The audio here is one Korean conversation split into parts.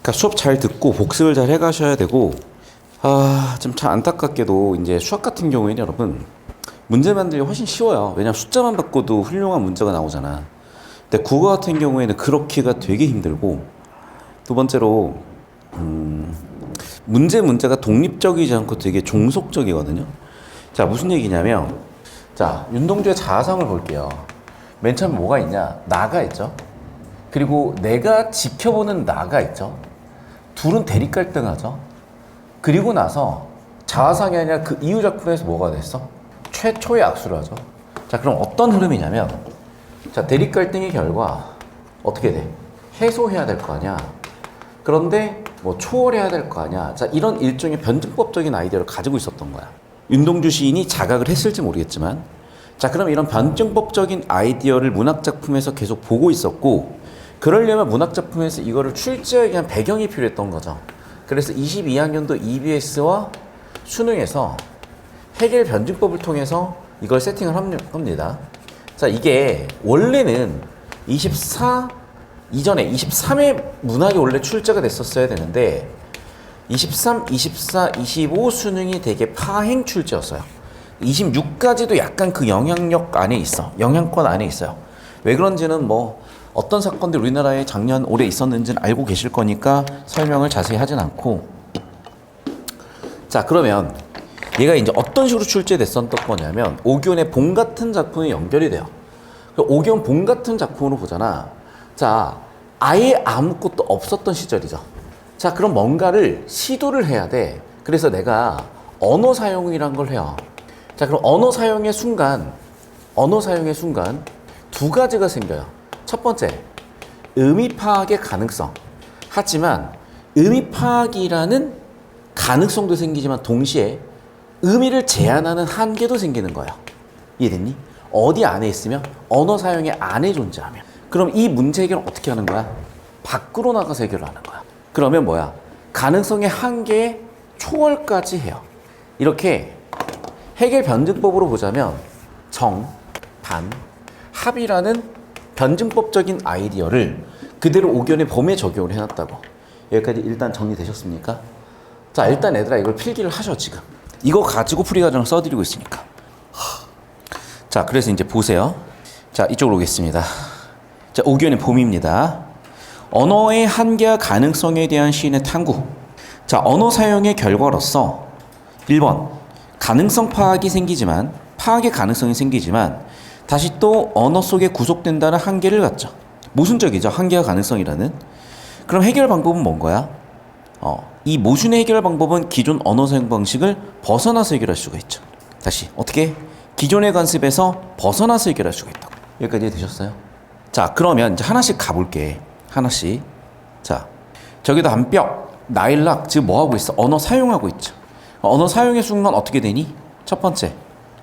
그러니까 수업 잘 듣고 복습을 잘 해가셔야 되고, 좀 참 안타깝게도 이제 수학 같은 경우에는 여러분 문제 만들기 훨씬 쉬워요. 왜냐면 숫자만 바꿔도 훌륭한 문제가 나오잖아. 근데 국어 같은 경우에는 그렇기가 되게 힘들고, 두 번째로 문제가 독립적이지 않고 되게 종속적이거든요. 자, 무슨 얘기냐면, 자, 윤동주의 자아상을 볼게요. 맨 처음에 뭐가 있냐? 나가 있죠. 그리고 내가 지켜보는 나가 있죠. 둘은 대립 갈등하죠. 그리고 나서 자아상이 아니라 그 이후 작품에서 뭐가 됐어? 최초의 악수를 하죠. 자, 그럼 어떤 흐름이냐면, 자, 대립 갈등의 결과 어떻게 돼? 해소해야 될 거 아니야. 그런데 뭐 초월해야 될 거 아니야. 자, 이런 일종의 변증법적인 아이디어를 가지고 있었던 거야. 윤동주 시인이 자각을 했을지 모르겠지만, 자, 그럼 이런 변증법적인 아이디어를 문학 작품에서 계속 보고 있었고, 그러려면 문학 작품에서 이거를 출제하기 위한 배경이 필요했던 거죠. 그래서 22학년도 EBS와 수능에서 해겔 변증법을 통해서 이걸 세팅을 합니다. 자, 이게 원래는 24 이전에 23회 문학이 원래 출제가 됐었어야 되는데 23, 24, 25 수능이 되게 파행 출제였어요. 26까지도 약간 그 영향력 안에 있어. 영향권 안에 있어요. 왜 그런지는 뭐 어떤 사건들이 우리나라에 작년 올해 있었는지는 알고 계실 거니까 설명을 자세히 하진 않고, 자, 그러면 얘가 이제 어떤 식으로 출제됐었던 거냐면 오기훈의 봄 같은 작품에 연결이 돼요. 오기훈 봄 같은 작품으로 보잖아. 자, 아예 아무것도 없었던 시절이죠. 자, 그럼 뭔가를 시도를 해야 돼. 그래서 내가 언어 사용이란 걸 해요. 자, 그럼 언어 사용의 순간 두 가지가 생겨요. 첫 번째, 의미 파악의 가능성. 하지만 의미 파악이라는 가능성도 생기지만 동시에 의미를 제한하는 한계도 생기는 거예요. 이해됐니? 어디 안에 있으면? 언어 사용의 안에 존재하면. 그럼 이 문제 해결을 어떻게 하는 거야? 밖으로 나가서 해결을 하는 거야. 그러면 뭐야? 가능성의 한계에 초월까지 해요. 이렇게 해겔 변증법으로 보자면 정, 반, 합이라는 변증법적인 아이디어를 그대로 오기훈의 봄에 적용을 해놨다고. 여기까지 일단 정리되셨습니까? 자, 일단 얘들아 이걸 필기를 하셔. 지금 이거 가지고 풀이 과정을 써드리고 있으니까. 자, 그래서 이제 보세요. 자, 이쪽으로 오겠습니다. 자, 오기훈의 봄입니다. 언어의 한계와 가능성에 대한 시인의 탐구. 자, 언어 사용의 결과로서 1번 가능성 파악이 생기지만, 파악의 가능성이 생기지만 다시 또 언어 속에 구속된다는 한계를 갖죠. 모순적이죠. 한계와 가능성이라는. 그럼 해결 방법은 뭔 거야? 이 모순의 해결 방법은 기존 언어 사용 방식을 벗어나서 해결할 수가 있죠. 다시 어떻게? 기존의 관습에서 벗어나서 해결할 수가 있다고. 여기까지 되셨어요? 자, 그러면 이제 하나씩 가볼게. 하나씩. 자, 저기도 한뼘, 나일락 지금 뭐 하고 있어? 언어 사용하고 있죠. 언어 사용의 순간 어떻게 되니? 첫 번째,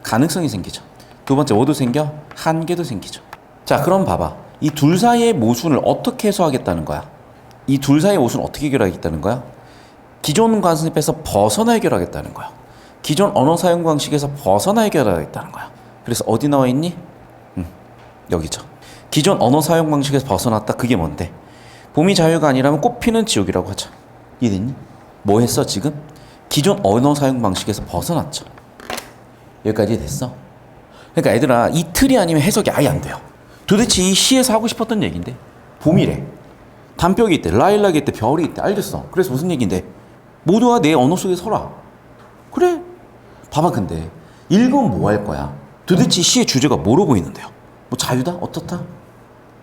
가능성이 생기죠. 두 번째, 뭐도 생겨? 한계도 생기죠. 자, 그럼 봐봐. 이 둘 사이의 모순을 어떻게 해소하겠다는 거야? 이 둘 사이의 모순을 어떻게 해결하겠다는 거야? 기존 관습에서 벗어나 해결하겠다는 거야. 기존 언어 사용 방식에서 벗어나 해결하겠다는 거야. 그래서 어디 나와 있니? 여기죠. 기존 언어 사용 방식에서 벗어났다. 그게 뭔데? 봄이 자유가 아니라면 꽃피는 지옥이라고 하자. 이해됐니? 뭐 했어 지금? 기존 언어 사용 방식에서 벗어났죠. 여기까지 됐어? 그러니까 얘들아, 이 틀이 아니면 해석이 아예 안 돼요. 도대체 이 시에서 하고 싶었던 얘기인데, 봄이래, 단벽이 있대, 라일락이 있대, 별이 있대. 알겠어. 그래서 무슨 얘기인데, 모두가 내 언어 속에 서라. 그래. 봐봐. 근데 읽으면 뭐 할 거야? 도대체 이 시의 주제가 뭐로 보이는데요? 뭐 자유다? 어떻다?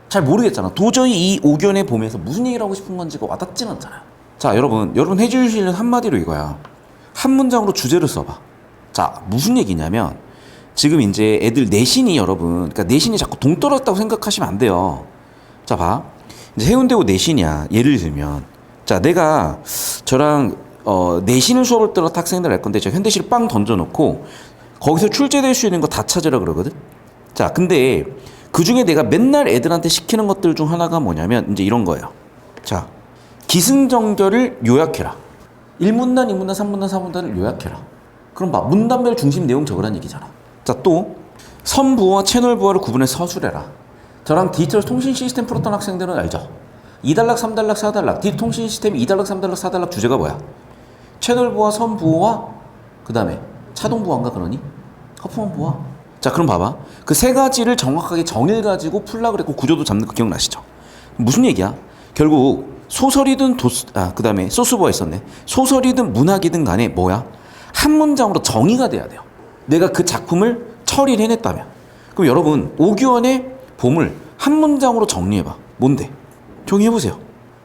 잘 모르겠잖아. 도저히 이 오견의 봄에서 무슨 얘기를 하고 싶은 건지가 와닿진 않잖아요. 자, 여러분 해주실 한마디로 이거야. 한 문장으로 주제를 써봐. 자, 무슨 얘기냐면 지금 이제 애들 내신이, 여러분, 그러니까 내신이 자꾸 동떨어졌다고 생각하시면 안 돼요. 자, 봐. 이제 해운대고 내신이야. 예를 들면, 자, 내가 저랑 내신을 수업을 들어 학생들 할 건데, 저 현대실 빵 던져놓고 거기서 출제될 수 있는 거 다 찾으라 그러거든. 자, 근데 그 중에 내가 맨날 애들한테 시키는 것들 중 하나가 뭐냐면 이제 이런 거예요. 자, 기승전결을 요약해라. 1문단, 2문단, 3문단, 4문단을 요약해라. 그럼 봐, 문단별 중심 내용 적으라는 얘기잖아. 자, 또 선부호와 채널부호를 구분해서 서술해라. 저랑 디지털 통신 시스템 풀었던 학생들은 알죠? 2단락, 3단락, 4단락. 딥 통신 시스템이 2단락, 3단락, 4단락 주제가 뭐야? 채널 부하, 선 부호와 그 다음에 차동 부하인가 그러니? 커프먼 부하. 자, 그럼 봐봐. 그 세 가지를 정확하게 정의를 가지고 풀라 그랬고 구조도 잡는 거 기억나시죠? 무슨 얘기야? 결국 소설이든 그 다음에 소스부가 있었네. 소설이든 문학이든 간에 뭐야? 한 문장으로 정의가 돼야 돼요. 내가 그 작품을 처리를 해냈다면. 그럼 여러분 오규원의 봄을 한 문장으로 정리해봐. 뭔데? 정의해보세요.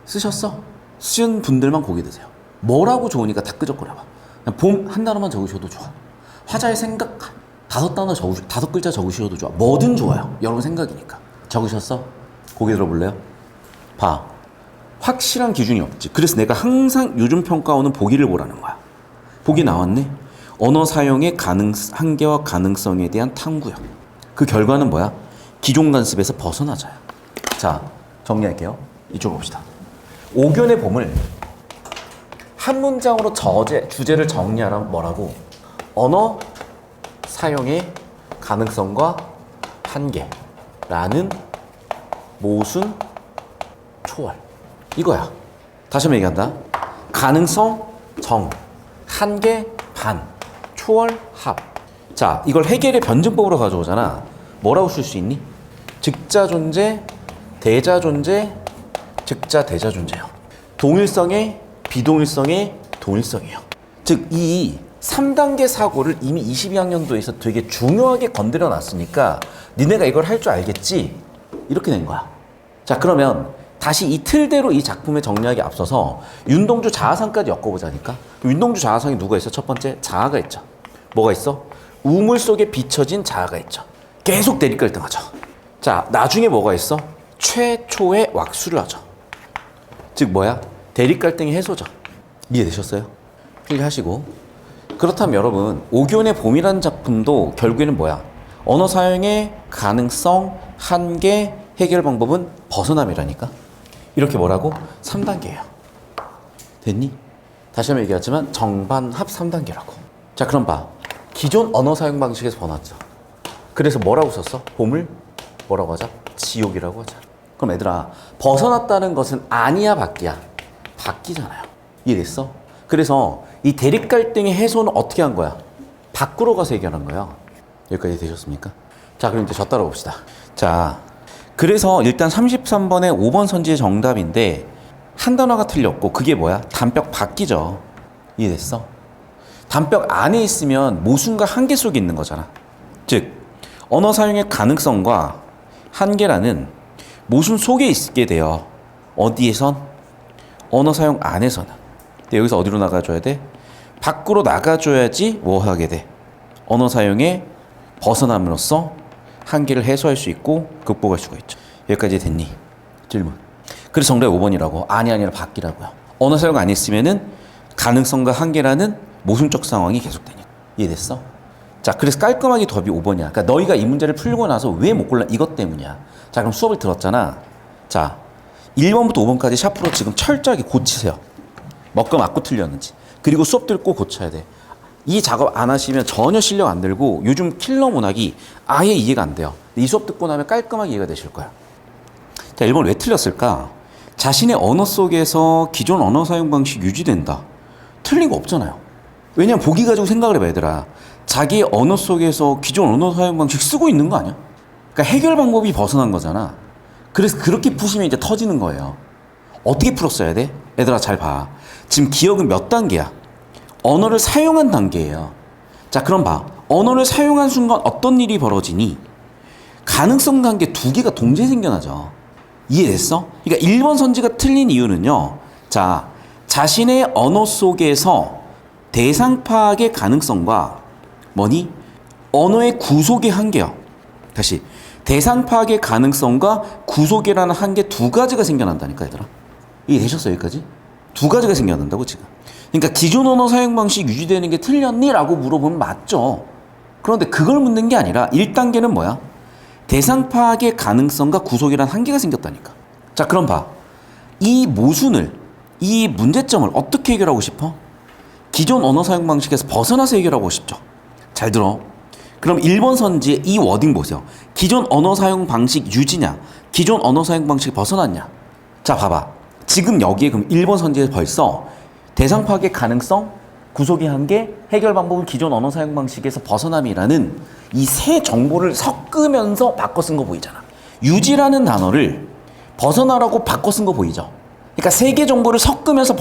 쓰셨어? 쓰신 분들만 고개 드세요. 뭐라고 좋으니까 다 끄적거려봐. 봄 한 단어만 적으셔도 좋아. 화자의 생각 5단어 다섯 글자 적으셔도 좋아. 뭐든 좋아요. 여러분 생각이니까. 적으셨어? 고개 들어볼래요? 봐. 확실한 기준이 없지. 그래서 내가 항상 요즘 평가원은 보기를 보라는 거야. 보기 나왔네. 언어 사용의 한계와 가능성에 대한 탐구요. 그 결과는 뭐야? 기존 관습에서 벗어나자요. 자, 정리할게요. 이쪽으로 봅시다. 오견의 봄을 한 문장으로 주제를 정리하라면 뭐라고? 언어 사용의 가능성과 한계라는 모순 초월. 이거야. 다시 한번 얘기한다. 가능성 정, 한계 반, 초월 합. 자, 이걸 해겔의 변증법으로 가져오잖아. 뭐라고 쓸 수 있니? 즉자 존재, 대자 존재, 즉자 대자 존재요. 동일성의 비동일성의 동일성이에요. 즉, 이 3단계 사고를 이미 22학년도에서 되게 중요하게 건드려 놨으니까 니네가 이걸 할 줄 알겠지? 이렇게 된 거야. 자, 그러면 다시 이 틀대로 이 작품의 정리하기 앞서서 윤동주 자아상까지 엮어보자니까. 윤동주 자아상이 누가 있어? 첫 번째, 자아가 있죠. 뭐가 있어? 우물 속에 비춰진 자아가 있죠. 계속 대립갈등하죠. 자, 나중에 뭐가 있어? 최초의 왁수를 하죠. 즉 뭐야? 대립갈등의 해소죠. 이해되셨어요? 필기하시고. 그렇다면 여러분, 오규원의 봄이라는 작품도 결국에는 뭐야? 언어 사용의 가능성, 한계, 해결 방법은 벗어남이라니까. 이렇게 뭐라고? 3단계예요. 됐니? 다시 한번 얘기하지만 정반합 3단계라고. 자, 그럼 봐. 기존 언어 사용 방식에서 벗어났죠. 그래서 뭐라고 썼어? 봄을 뭐라고 하자? 지옥이라고 하자. 그럼 얘들아, 벗어났다는 것은 아니야 바뀌야? 바뀌잖아요. 이해됐어? 그래서 이 대립 갈등의 해소는 어떻게 한 거야? 밖으로 가서 해결한 거야. 여기까지 되셨습니까? 자, 그럼 이제 저 따라봅시다. 자, 그래서 일단 33번의 5번 선지의 정답인데 한 단어가 틀렸고 그게 뭐야? 단벽 밖이죠. 이해됐어? 단벽 안에 있으면 모순과 한계 속에 있는 거잖아. 즉, 언어 사용의 가능성과 한계라는 모순 속에 있게 돼요. 어디에선? 언어 사용 안에서는. 근데 여기서 어디로 나가줘야 돼? 밖으로 나가줘야지 뭐 하게 돼? 언어 사용에 벗어남으로써 한계를 해소할 수 있고 극복할 수가 있죠. 여기까지 됐니? 질문. 그래서 정답이 5번이라고. 아니라 밖이라고요. 언어 사용 안 했으면은 가능성과 한계라는 모순적 상황이 계속되니까. 이해됐어? 자, 그래서 깔끔하게 답이 5번이야. 그러니까 너희가 이 문제를 풀고 나서 왜 못 골라? 이것 때문이야. 자, 그럼 수업을 들었잖아. 자, 1번부터 5번까지 샤프로 지금 철저하게 고치세요. 먹고 맞고 틀렸는지. 그리고 수업 들고 고쳐야 돼. 이 작업 안 하시면 전혀 실력 안 들고 요즘 킬러 문학이 아예 이해가 안 돼요. 이 수업 듣고 나면 깔끔하게 이해가 되실 거야. 자, 1번 왜 틀렸을까? 자신의 언어 속에서 기존 언어 사용 방식 유지된다. 틀린 거 없잖아요. 왜냐면 보기 가지고 생각을 해봐, 얘들아. 자기의 언어 속에서 기존 언어 사용 방식 쓰고 있는 거 아니야? 그러니까 해결 방법이 벗어난 거잖아. 그래서 그렇게 푸시면 이제 터지는 거예요. 어떻게 풀었어야 돼? 얘들아, 잘 봐. 지금 기억은 몇 단계야? 언어를 사용한 단계예요. 자, 그럼 봐. 언어를 사용한 순간 어떤 일이 벌어지니? 가능성 단계 2개가 동시에 생겨나죠. 이해됐어? 그러니까 1번 선지가 틀린 이유는요. 자, 자신의 언어 속에서 대상 파악의 가능성과 뭐니? 언어의 구속의 한계요. 다시. 대상 파악의 가능성과 구속이라는 한계 2가지가 생겨난다니까, 얘들아. 이해되셨어, 여기까지? 2가지가 생겨난다고, 지금. 그러니까 기존 언어 사용 방식 유지되는 게 틀렸니? 라고 물어보면 맞죠. 그런데 그걸 묻는 게 아니라 1단계는 뭐야? 대상 파악의 가능성과 구속이라는 한계가 생겼다니까. 자, 그럼 봐. 이 모순을, 이 문제점을 어떻게 해결하고 싶어? 기존 언어 사용 방식에서 벗어나서 해결하고 싶죠. 잘 들어. 그럼 1번 선지의 이 워딩 보세요. 기존 언어 사용 방식 유지냐? 기존 언어 사용 방식이 벗어났냐? 자, 봐봐. 지금 여기에 그럼 1번 선지에서 벌써 대상 파악의 가능성, 구속의 한계, 해결 방법은 기존 언어 사용 방식에서 벗어남이라는 이 세 정보를 섞으면서 바꿔 쓴 거 보이잖아. 유지라는 단어를 벗어나라고 바꿔 쓴 거 보이죠? 그러니까 세 개 정보를 섞으면서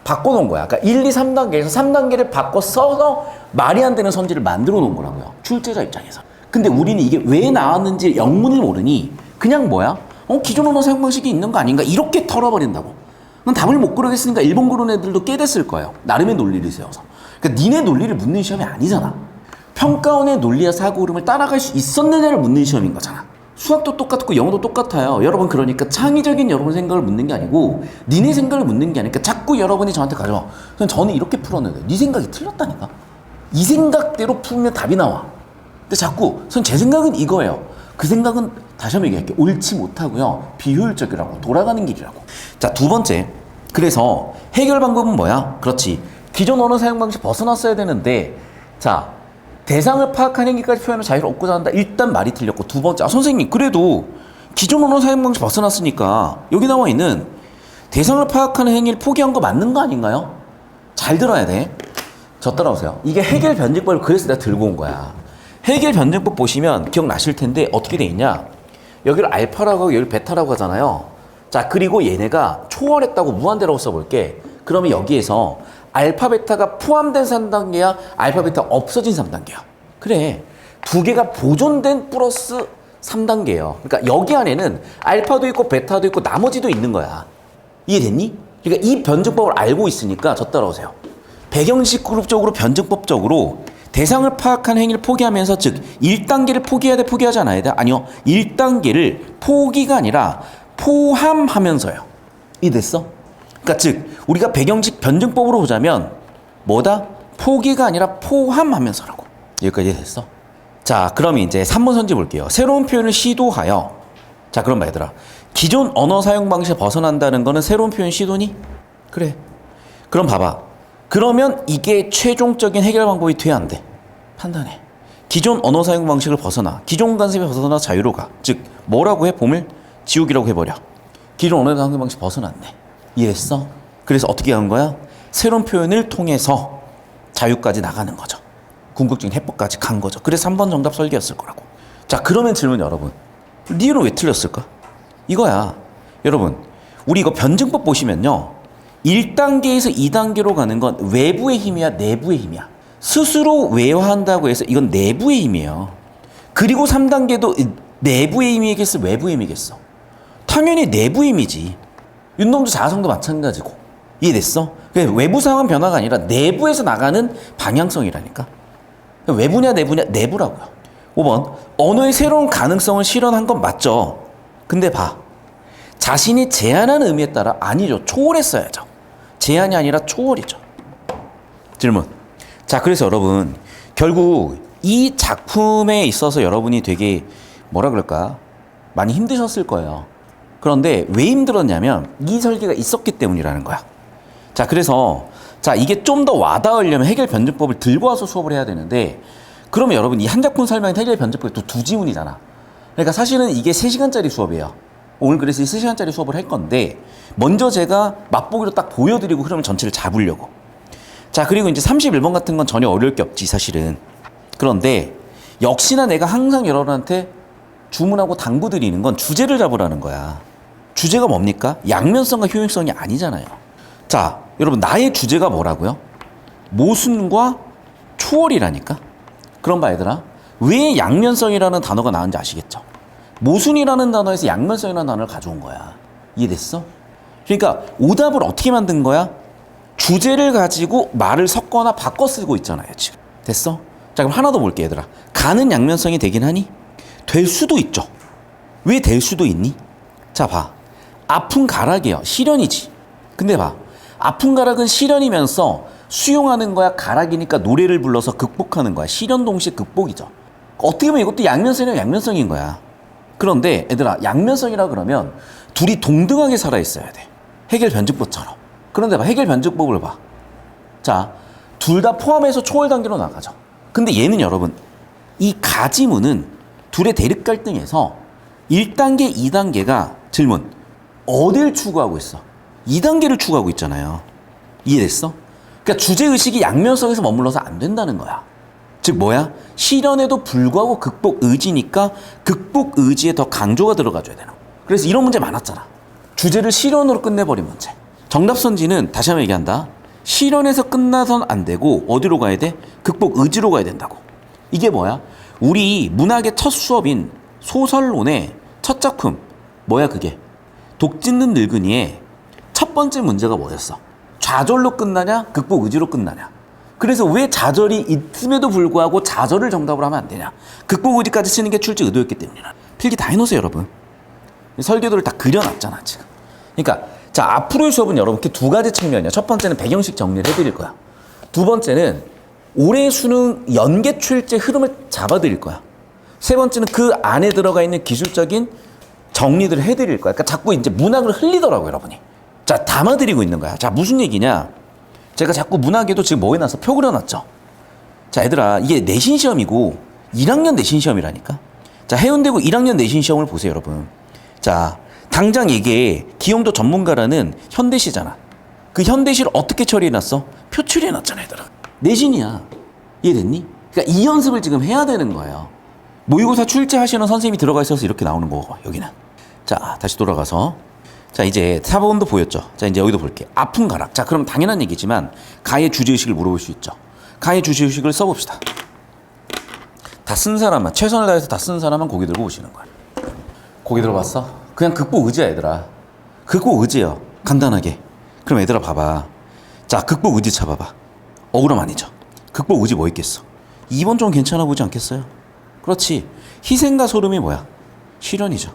바꿔 놓은 거야. 그러니까 1, 2, 3단계에서 3단계를 바꿔 써서 말이 안 되는 선지를 만들어 놓은 거라고요. 출제자 입장에서. 근데 우리는 이게 왜 나왔는지 영문을 모르니 그냥 뭐야? 기존 언어 사용 방식이 있는 거 아닌가? 이렇게 털어버린다고. 그럼 답을 못 그러겠으니까 일본 그런 애들도 깨댔을 거예요. 나름의 논리를 세워서. 그러니까 니네 논리를 묻는 시험이 아니잖아. 평가원의 논리와 사고 흐름을 따라갈 수 있었느냐를 묻는 시험인 거잖아. 수학도 똑같고 영어도 똑같아요. 여러분 그러니까 창의적인 여러분 생각을 묻는 게 아니고 니네 생각을 묻는 게 아니니까 자꾸 여러분이 저한테 가져와. 그냥 저는 이렇게 풀었는데 네 생각이 틀렸다니까. 이 생각대로 풀면 답이 나와. 근데 자꾸 제 생각은 이거예요. 그 생각은 다시 한번 얘기할게요. 옳지 못하고요. 비효율적이라고. 돌아가는 길이라고. 자, 두 번째. 그래서 해결 방법은 뭐야? 그렇지. 기존 언어 사용 방식 벗어났어야 되는데 자, 대상을 파악한 행위까지 표현을 자유를 얻고자 한다. 일단 말이 틀렸고 두 번째. 선생님 그래도 기존 언어 사용 방식 벗어났으니까 여기 나와 있는 대상을 파악하는 행위를 포기한 거 맞는 거 아닌가요? 잘 들어야 돼. 저 따라오세요. 이게 해결 변증법을 그래서 내가 들고 온 거야. 해결 변증법 보시면 기억나실 텐데 어떻게 돼 있냐? 여기를 알파라고 하고 여기를 베타라고 하잖아요. 자, 그리고 얘네가 초월했다고 무한대라고 써볼게. 그러면 여기에서 알파, 베타가 포함된 3단계야? 알파, 베타가 없어진 3단계야? 그래. 두 개가 보존된 플러스 3단계예요. 그러니까 여기 안에는 알파도 있고 베타도 있고 나머지도 있는 거야. 이해됐니? 그러니까 이 변증법을 알고 있으니까 저 따라오세요. 배경식 그룹적으로 변증법적으로 대상을 파악한 행위를 포기하면서 즉 1단계를 포기해야 돼 포기하지 않아야 돼? 아니요. 1단계를 포기가 아니라 포함하면서요. 이해됐어? 그러니까 즉 우리가 배경식 변증법으로 보자면 뭐다? 포기가 아니라 포함하면서라고. 여기까지 됐어? 자, 그럼 이제 3번 선지 볼게요. 새로운 표현을 시도하여. 자, 그럼 얘들아, 기존 언어 사용 방식에 벗어난다는 거는 새로운 표현 시도니? 그래. 그럼 봐봐. 그러면 이게 최종적인 해결 방법이 돼야 안 돼? 판단해. 기존 언어 사용 방식을 벗어나. 기존 관습에 벗어나 자유로 가. 즉 뭐라고 해? 봄을 지우기라고 해버려. 기존 언어 사용 방식 벗어났네. 이해했어? 그래서 어떻게 한 거야? 새로운 표현을 통해서 자유까지 나가는 거죠. 궁극적인 해법까지 간 거죠. 그래서 3번 정답 설계였을 거라고. 자, 그러면 질문 여러분. 니는 왜 틀렸을까? 이거야. 여러분, 우리 이거 변증법 보시면요. 1단계에서 2단계로 가는 건 외부의 힘이야, 내부의 힘이야. 스스로 외화한다고 해서 이건 내부의 힘이에요. 그리고 3단계도 내부의 힘이겠어, 외부의 힘이겠어? 당연히 내부의 힘이지. 윤동주 자아성도 마찬가지고. 이해됐어? 외부 상황 변화가 아니라 내부에서 나가는 방향성이라니까. 외부냐 내부냐? 내부라고요. 5번. 언어의 새로운 가능성을 실현한 건 맞죠. 근데 봐. 자신이 제안한 의미에 따라 아니죠. 초월했어야죠. 제안이 아니라 초월이죠. 질문. 자, 그래서 여러분 결국 이 작품에 있어서 여러분이 되게 뭐라 그럴까? 많이 힘드셨을 거예요. 그런데 왜 힘들었냐면 이 설계가 있었기 때문이라는 거야. 자, 그래서 자, 이게 좀 더 와닿으려면 해결 변증법을 들고 와서 수업을 해야 되는데 그러면 여러분 이 한 작품 설명인 해결 변증법이 또 두 지문이잖아. 그러니까 사실은 이게 3시간짜리 수업이에요. 오늘 그래서 3시간짜리 수업을 할 건데 먼저 제가 맛보기로 딱 보여드리고 흐름 전체를 잡으려고. 자, 그리고 이제 31번 같은 건 전혀 어려울 게 없지 사실은. 그런데 역시나 내가 항상 여러분한테 주문하고 당부드리는 건 주제를 잡으라는 거야. 주제가 뭡니까? 양면성과 효용성이 아니잖아요. 자, 여러분 나의 주제가 뭐라고요? 모순과 초월이라니까. 그럼 봐 얘들아, 왜 양면성이라는 단어가 나온지 아시겠죠? 모순이라는 단어에서 양면성이라는 단어를 가져온 거야. 이해됐어? 그러니까 오답을 어떻게 만든 거야? 주제를 가지고 말을 섞거나 바꿔 쓰고 있잖아요 지금. 됐어? 자, 그럼 하나 더 볼게 얘들아. 가는 양면성이 되긴 하니? 될 수도 있죠. 왜 될 수도 있니? 자, 봐. 아픈 가락이에요. 시련이지. 근데 봐. 아픈 가락은 시련이면서 수용하는 거야. 가락이니까 노래를 불러서 극복하는 거야. 시련 동시에 극복이죠. 어떻게 보면 이것도 양면성이면 양면성인 거야. 그런데 얘들아, 양면성이라 그러면 둘이 동등하게 살아있어야 돼. 해결 변증법처럼. 그런데 봐. 해결 변증법을 봐. 자, 둘 다 포함해서 초월 단계로 나가죠. 근데 얘는 여러분, 이 가지문은 둘의 대립 갈등에서 1단계, 2단계가 질문. 어딜 추구하고 있어? 2단계를 추구하고 있잖아요. 이해됐어? 그러니까 주제의식이 양면성에서 머물러서 안 된다는 거야. 즉 뭐야? 실현에도 불구하고 극복 의지니까 극복 의지에 더 강조가 들어가줘야 되는 거야. 그래서 이런 문제 많았잖아. 주제를 실현으로 끝내버린 문제. 정답선지는 다시 한번 얘기한다. 실현에서 끝나선 안 되고 어디로 가야 돼? 극복 의지로 가야 된다고. 이게 뭐야? 우리 문학의 첫 수업인 소설론의 첫 작품 뭐야 그게? 독짓는 늙은이의 첫 번째 문제가 뭐였어? 좌절로 끝나냐? 극복 의지로 끝나냐? 그래서 왜 좌절이 있음에도 불구하고 좌절을 정답으로 하면 안 되냐? 극복 의지까지 쓰는 게 출제 의도였기 때문이야. 필기 다 해놓으세요 여러분. 설계도를 다 그려놨잖아 지금. 그러니까 자 앞으로의 수업은 여러분께 두 가지 측면이야. 첫 번째는 배경식 정리를 해드릴 거야. 두 번째는 올해 수능 연계 출제 흐름을 잡아드릴 거야. 세 번째는 그 안에 들어가 있는 기술적인 정리들을 해드릴 거야. 그러니까 자꾸 이제 문학을 흘리더라고 여러분이. 자 담아드리고 있는 거야. 자 무슨 얘기냐? 제가 자꾸 문학에도 지금 뭐 해놨어? 표 그려놨죠. 자 얘들아 이게 내신 시험이고 1학년 내신 시험이라니까. 자 해운대고 1학년 내신 시험을 보세요 여러분. 자 당장 이게 기용도 전문가라는 현대시잖아. 그 현대시를 어떻게 처리해놨어? 표 처리해놨잖아 얘들아. 내신이야. 이해됐니? 그러니까 이 연습을 지금 해야 되는 거예요. 모의고사 출제하시는 선생님이 들어가 있어서 이렇게 나오는 거고 여기는. 자 다시 돌아가서 자 이제 4번도 보였죠. 자 이제 여기도 볼게. 아픈 가락. 자 그럼 당연한 얘기지만 가의 주제의식을 물어볼 수 있죠. 가의 주제의식을 써봅시다. 다 쓴 사람만 최선을 다해서 다 쓴 사람만 고개 들고 오시는 거야. 고개 들어봤어? 그냥 극복 의지야 얘들아. 극복 의지예요. 간단하게. 그럼 얘들아 봐봐. 자 극복 의지 잡아봐. 억울함 아니죠. 극복 의지 뭐 있겠어? 2번 좀 괜찮아 보이지 않겠어요? 그렇지. 희생과 소름이 뭐야? 실현이죠.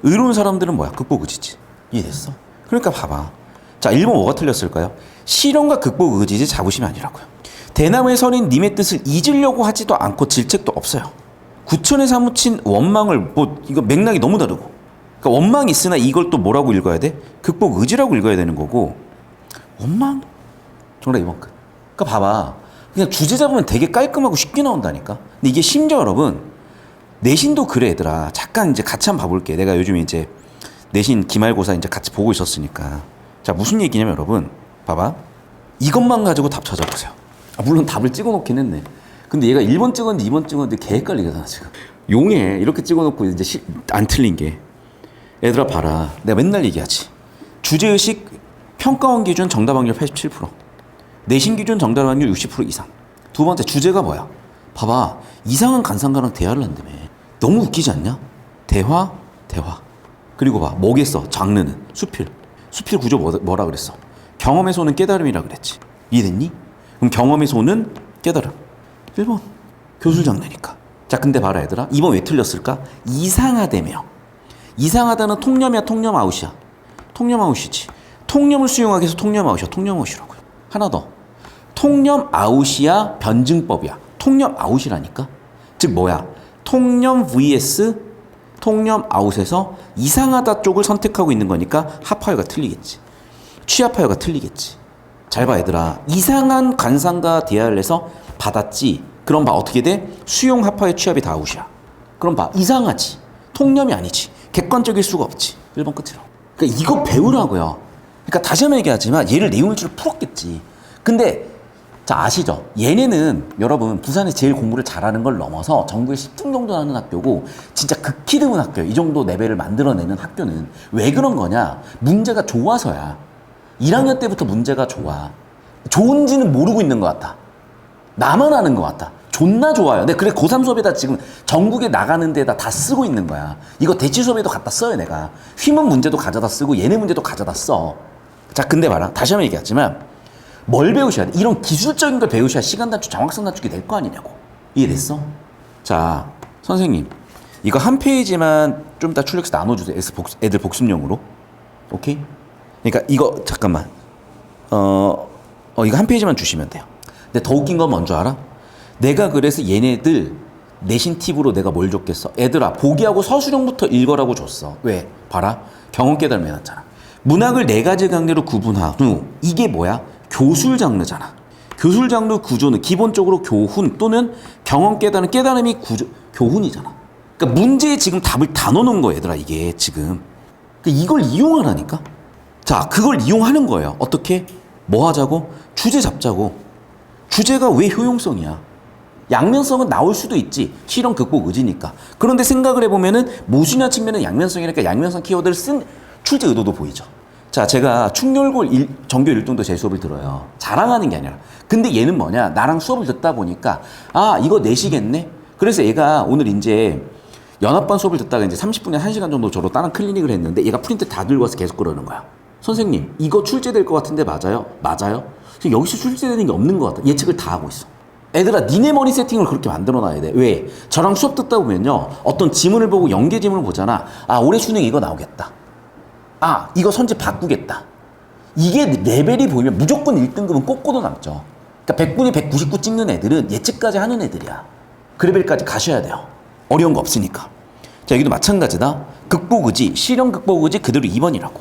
의로운 사람들은 뭐야? 극복 의지지. 이해됐어? 그러니까 봐봐. 자 1번 뭐가 틀렸을까요? 실현과 극복 의지지 자부심이 아니라고요. 대나무의 선인 님의 뜻을 잊으려고 하지도 않고 질책도 없어요. 구천에 사무친 원망을 뭐 이거 맥락이 너무 다르고. 그러니까 원망이 있으나 이걸 또 뭐라고 읽어야 돼? 극복 의지라고 읽어야 되는 거고. 원망? 정답 2번 끝. 그러니까 봐봐. 그냥 주제 잡으면 되게 깔끔하고 쉽게 나온다니까. 근데 이게 심지어 여러분 내신도 그래 얘들아. 잠깐 이제 같이 한번 봐볼게. 내가 요즘 이제 내신 기말고사 이제 같이 보고 있었으니까. 자 무슨 얘기냐면 여러분 봐봐. 이것만 가지고 답 찾아보세요. 아, 물론 답을 찍어놓긴 했네. 근데 얘가 1번 찍었는지 2번 찍었는지 개 헷갈리잖아 지금. 용해 이렇게 찍어놓고 이제 안 틀린 게. 얘들아 봐라. 내가 맨날 얘기하지. 주제의식 평가원 기준 정답 확률 87%. 내신 기준 정답 확률 60% 이상. 두 번째 주제가 뭐야? 봐봐. 이상한 간상가랑 대화를 한다며. 너무 웃기지 않냐? 대화. 그리고 봐. 뭐겠어? 장르는 수필. 수필 구조 뭐라 그랬어? 경험에서 오는 깨달음이라 그랬지. 이해됐니? 그럼 경험에서 오는 깨달음. 1번. 교술 장르니까. 자 근데 봐라 얘들아. 2번 왜 틀렸을까? 이상하다며. 이상하다는 통념이야 통념 아웃이야? 통념 아웃이지. 통념을 수용하기 위해서 통념 아웃이야. 통념 아웃이라고요. 하나 더. 통념 아웃이야 변증법이야. 통념 아웃이라니까. 즉 뭐야? 통념 vs 통념 아웃에서 이상하다 쪽을 선택하고 있는 거니까 합하여가 틀리겠지. 취합하여가 틀리겠지. 잘 봐 얘들아. 이상한 관상과 대화를 해서 받았지. 그럼 봐 어떻게 돼? 수용 합하여 취합이 다 아웃이야. 그럼 봐 이상하지. 통념이 아니지. 객관적일 수가 없지. 1번 끝이라고. 그러니까 이거 배우라고요. 그러니까 다시 한번 얘기하지만 얘를 내용일주로 풀었겠지. 근데 자 아시죠? 얘네는 여러분 부산에 제일 공부를 잘하는 걸 넘어서 전국에 10등 정도 하는 학교고 진짜 극히 드문 학교예요. 이 정도 레벨을 만들어내는 학교는. 왜 그런 거냐? 문제가 좋아서야. 1학년 때부터 문제가 좋아. 좋은지는 모르고 있는 것 같아. 나만 아는 것 같아. 존나 좋아요. 근데 그래 고3 수업에다 지금 전국에 나가는 데다 다 쓰고 있는 거야. 이거 대치 수업에도 갖다 써요 내가. 휘문 문제도 가져다 쓰고 얘네 문제도 가져다 써. 자 근데 봐라. 다시 한번 얘기하지만 뭘 배우셔야 돼? 이런 기술적인 걸 배우셔야 시간 단축, 정확성 단축이 될 거 아니냐고. 이해됐어? 자 선생님 이거 한 페이지만 좀 이따 출력해서 나눠주세요. 애들 복습용으로. 오케이? 그러니까 이거 잠깐만 이거 한 페이지만 주시면 돼요. 근데 더 웃긴 건 뭔 줄 알아? 내가 그래서 얘네들 내신 팁으로 내가 뭘 줬겠어? 애들아 보기하고 서술형부터 읽어라고 줬어. 왜? 봐라. 경험 깨달음 해놨잖아. 문학을 4가지 강례로 구분한 후 이게 뭐야? 교술 장르잖아. 교술 장르 구조는 기본적으로 교훈 또는 경험 깨달음, 깨달음이 구조, 교훈이잖아. 그러니까 문제에 지금 답을 다 넣어놓은 거야 얘들아 이게 지금. 이걸 이용하라니까. 자, 그걸 이용하는 거예요. 어떻게? 뭐 하자고? 주제 잡자고. 주제가 왜 효용성이야? 양면성은 나올 수도 있지. 실현 극복 의지니까. 그런데 생각을 해보면은 모순이한 측면은 양면성이니까 양면성 키워드를 쓴 출제 의도도 보이죠. 자, 제가 충렬골 전교 1등도 제 수업을 들어요. 자랑하는 게 아니라. 근데 얘는 뭐냐? 나랑 수업을 듣다 보니까 아, 이거 내시겠네? 그래서 얘가 오늘 이제 연합반 수업을 듣다가 이제 30분에 1시간 정도 저로 다른 클리닉을 했는데 얘가 프린트 다 들고 와서 계속 그러는 거야. 선생님, 이거 출제될 것 같은데 맞아요? 맞아요? 여기서 출제되는 게 없는 것 같아. 예측을 다 하고 있어. 애들아, 니네 머리 세팅을 그렇게 만들어 놔야 돼. 왜? 저랑 수업 듣다 보면요. 어떤 지문을 보고 연계 지문을 보잖아. 아, 올해 수능 이거 나오겠다. 아, 이거 선지 바꾸겠다. 이게 레벨이 보이면 무조건 1등급은 꽂고도 남죠. 그러니까 100분이 199 찍는 애들은 예측까지 하는 애들이야. 그 레벨까지 가셔야 돼요. 어려운 거 없으니까. 자, 여기도 마찬가지다. 극복 의지, 실현 극복 의지 그대로 2번이라고.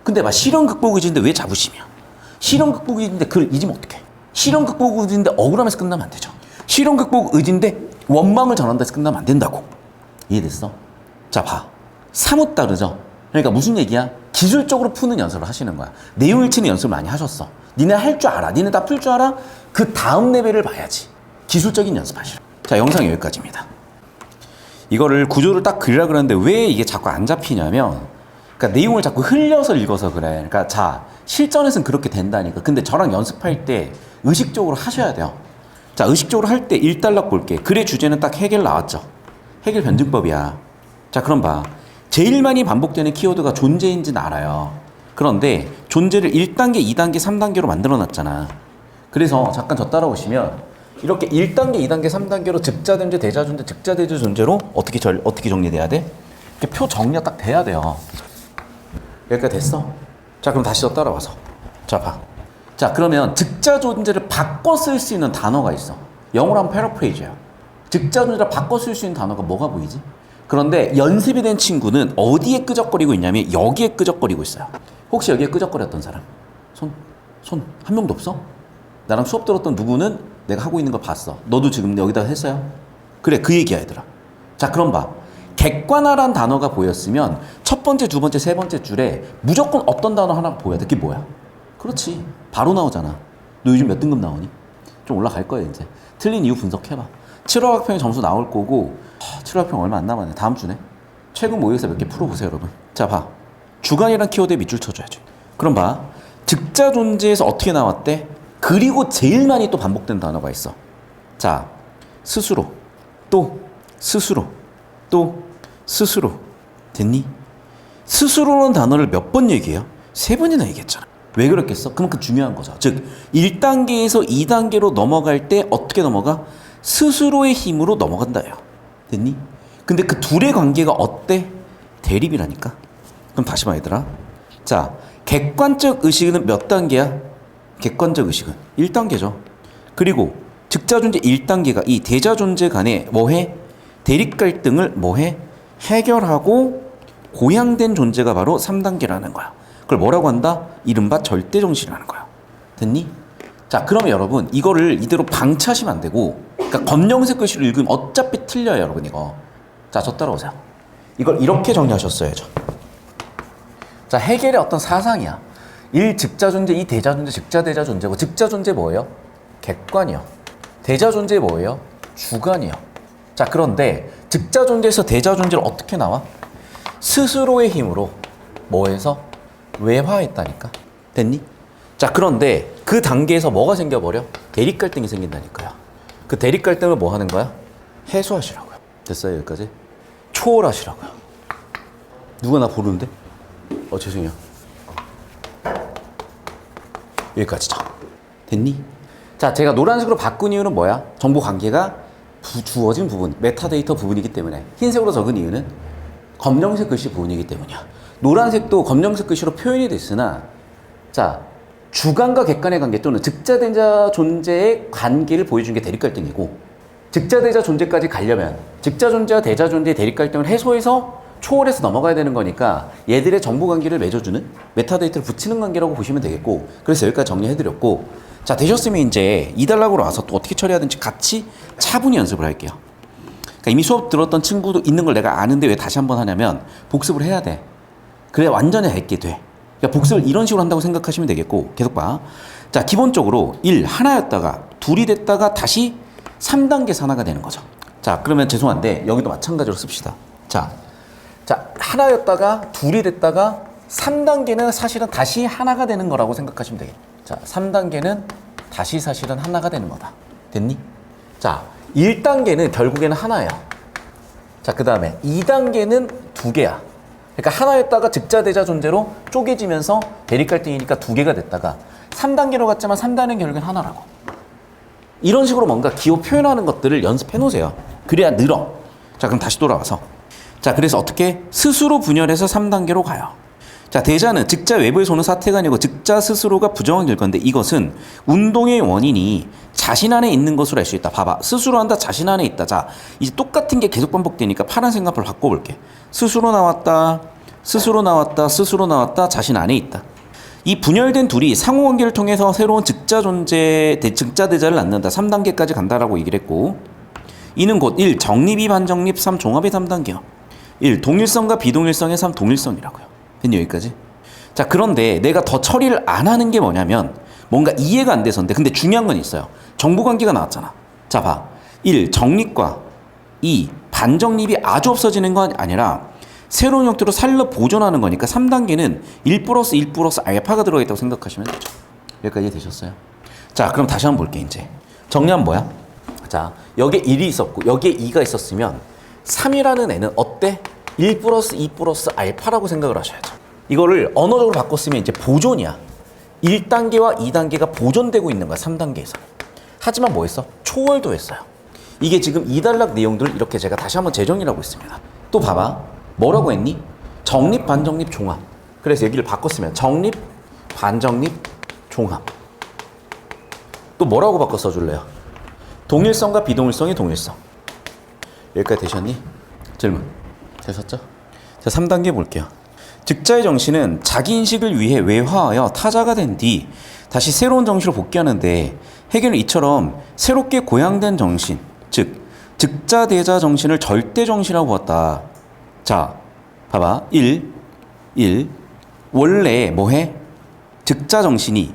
근데 막 실현 극복 의지인데 왜 자부심이야? 실현 극복 의지인데 그걸 잊으면 어떡해? 실현 극복 의지인데 억울하면서 끝나면 안 되죠. 실현 극복 의지인데 원망을 전한다 해서 끝나면 안 된다고. 이해됐어? 자, 봐. 사뭇 다르죠? 그러니까 무슨 얘기야? 기술적으로 푸는 연습을 하시는 거야. 내용 일치는 연습을 많이 하셨어. 니네 할 줄 알아. 니네 다 풀 줄 알아? 그 다음 레벨을 봐야지. 기술적인 연습하시라. 자, 영상 여기까지입니다. 이거를 구조를 딱 그리라 그러는데 왜 이게 자꾸 안 잡히냐면, 그러니까 내용을 자꾸 흘려서 읽어서 그래. 그러니까 자, 실전에서는 그렇게 된다니까. 근데 저랑 연습할 때 의식적으로 하셔야 돼요. 자, 의식적으로 할 때 1단락 볼게. 글의 주제는 딱 해결 나왔죠. 해결 변증법이야. 자, 그럼 봐. 제일 많이 반복되는 키워드가 존재인지는 알아요. 그런데 존재를 1단계, 2단계, 3단계로 만들어 놨잖아. 그래서 잠깐 저 따라오시면 이렇게 1단계, 2단계, 3단계로 즉자존재, 대자존재, 즉자대자 존재로 어떻게 정리돼야 돼? 이렇게 표 정리가 딱 돼야 돼요. 여기까지 됐어? 자, 그럼 다시 더 따라와서. 자, 봐. 자, 그러면 즉자존재를 바꿔 쓸 수 있는 단어가 있어. 영어로 하면 패러프레이즈야. 즉자존재를 바꿔 쓸 수 있는 단어가 뭐가 보이지? 그런데 연습이 된 친구는 어디에 끄적거리고 있냐면 여기에 끄적거리고 있어요. 혹시 여기에 끄적거렸던 사람? 손 한 명도 없어? 나랑 수업 들었던 누구는 내가 하고 있는 거 봤어. 너도 지금 여기다 했어요? 그래, 그 얘기야, 얘들아. 자, 그럼 봐. 객관화란 단어가 보였으면 첫 번째, 두 번째, 세 번째 줄에 무조건 어떤 단어 하나 보여야 돼. 그게 뭐야? 그렇지. 바로 나오잖아. 너 요즘 몇 등급 나오니? 좀 올라갈 거야, 이제. 틀린 이유 분석해봐. 7월 학평에 점수 나올 거고 7월 학평 얼마 안 남았네. 다음 주네. 최근 모의고사 몇 개 풀어보세요, 여러분. 자, 봐. 주관이란 키워드에 밑줄 쳐줘야죠. 그럼 봐. 즉자 존재에서 어떻게 나왔대? 그리고 제일 많이 또 반복된 단어가 있어. 자, 스스로, 또 스스로, 또 스스로. 됐니? 스스로라는 단어를 몇 번 얘기해요? 3번이나 얘기했잖아. 왜 그랬겠어? 그만큼 중요한 거죠. 즉 1단계에서 2단계로 넘어갈 때 어떻게 넘어가? 스스로의 힘으로 넘어간다요. 됐니? 근데 그 둘의 관계가 어때? 대립이라니까. 그럼 다시 봐, 얘들아. 자, 객관적 의식은 몇 단계야? 객관적 의식은 1단계죠. 그리고 즉자존재 1단계가 이 대자존재 간에 뭐해? 대립 갈등을 뭐해? 해결하고 고양된 존재가 바로 3단계라는 거야. 그걸 뭐라고 한다? 이른바 절대정신이라는 거야. 됐니? 자, 그러면 여러분 이거를 이대로 방치하시면 안 되고, 그러니까 검정색 글씨로 읽으면 어차피 틀려요, 여러분 이거. 자, 저 따라오세요. 이걸 이렇게 정리하셨어야죠. 자, 해겔의 어떤 사상이야. 1. 즉자존재, 2. 대자존재, 즉자대자존재고, 즉자존재 뭐예요? 객관이요. 대자존재 뭐예요? 주관이요. 자, 그런데 즉자존재에서 대자존재를 어떻게 나와? 스스로의 힘으로 뭐해서? 외화했다니까. 됐니? 자, 그런데 그 단계에서 뭐가 생겨버려? 대립 갈등이 생긴다니까요. 그 대립 갈등을 뭐 하는 거야? 해소하시라고요. 됐어요, 여기까지? 초월하시라고요. 누가 나 부르는데? 죄송해요. 여기까지죠. 됐니? 자, 제가 노란색으로 바꾼 이유는 뭐야? 정보 관계가 주어진 부분, 메타데이터 부분이기 때문에. 흰색으로 적은 이유는 검정색 글씨 부분이기 때문이야. 노란색도 검정색 글씨로 표현이 됐으나, 자, 주관과 객관의 관계 또는 즉자대자 존재의 관계를 보여준 게 대립갈등이고, 즉자대자 존재까지 가려면 즉자존재와 대자존재의 대립갈등을 해소해서 초월해서 넘어가야 되는 거니까 얘들의 정보 관계를 맺어주는 메타데이터를 붙이는 관계라고 보시면 되겠고, 그래서 여기까지 정리해드렸고, 자, 되셨으면 이제 2단락으로 와서 또 어떻게 처리해야 되는지 같이 차분히 연습을 할게요. 그러니까 이미 수업 들었던 친구도 있는 걸 내가 아는데 왜 다시 한번 하냐면 복습을 해야 돼. 그래야 완전히 알게 돼. 그러니까 복습을 이런 식으로 한다고 생각하시면 되겠고, 계속 봐. 자, 기본적으로 1, 하나였다가 둘이 됐다가 다시 3단계에서 하나가 되는 거죠. 자, 그러면 죄송한데 여기도 마찬가지로 씁시다. 자, 하나였다가 둘이 됐다가 3단계는 사실은 다시 하나가 되는 거라고 생각하시면 되겠다. 자, 3단계는 다시 사실은 하나가 되는 거다. 됐니? 자, 1단계는 결국에는 하나예요. 자, 그 다음에 2단계는 두 개야. 그러니까 하나였다가 즉자대자 존재로 쪼개지면서 대립갈등이니까 두 개가 됐다가 3단계로 갔지만 3단계는 결국엔 하나라고. 이런 식으로 뭔가 기호 표현하는 것들을 연습해 놓으세요. 그래야 늘어. 자, 그럼 다시 돌아와서. 자, 그래서 어떻게? 스스로 분열해서 3단계로 가요. 자, 대자는 즉자 외부에서 오는 사태가 아니고 즉자 스스로가 부정한 건데 이것은 운동의 원인이 자신 안에 있는 것으로 알 수 있다. 봐봐. 스스로 한다, 자신 안에 있다. 자, 이제 똑같은 게 계속 반복되니까 파란색 앞을 바꿔볼게. 스스로 나왔다, 스스로 나왔다, 스스로 나왔다, 자신 안에 있다. 이 분열된 둘이 상호관계를 통해서 새로운 즉자 존재, 즉자 대자를 낳는다. 3단계까지 간다라고 얘기를 했고, 이는 곧 1. 정립, 2. 반정립, 3. 종합의 3단계요. 1. 동일성과 비동일성의 3. 동일성이라고요. 됐니? 여기까지? 자, 그런데 내가 더 처리를 안 하는 게 뭐냐면 뭔가 이해가 안 돼서인데, 근데 중요한 건 있어요. 정보관계가 나왔잖아. 자, 봐. 1. 정립과 2. 반정립이 아주 없어지는 건 아니라 새로운 형태로 살려 보존하는 거니까 3단계는 1 플러스 1 플러스 알파가 들어가 있다고 생각하시면 되죠. 여기까지 되셨어요? 자, 그럼 다시 한번 볼게. 이제 정리하면 뭐야? 자, 여기에 1이 있었고 여기에 2가 있었으면 3이라는 애는 어때? 1 플러스 2 플러스 알파라고 생각을 하셔야죠. 이거를 언어적으로 바꿨으면 이제 보존이야. 1단계와 2단계가 보존되고 있는 거야. 3단계에서. 하지만 뭐 했어? 초월도 했어요. 이게 지금 2단락 내용들을 이렇게 제가 다시 한번 재정리를 하고 있습니다. 또 봐봐. 뭐라고 했니? 정립, 반정립, 종합. 그래서 얘기를 바꿨으면 정립, 반정립, 종합. 또 뭐라고 바꿔 써줄래요? 동일성과 비동일성의 동일성. 여기까지 되셨니? 질문. 되셨죠? 자, 3단계 볼게요. 즉자의 정신은 자기 인식을 위해 외화하여 타자가 된 뒤 다시 새로운 정신으로 복귀하는데 해결은 이처럼 새롭게 고양된 정신, 즉 즉자 대자 정신을 절대 정신이라고 보았다. 자, 봐봐. 1. 원래 뭐해? 즉자 정신이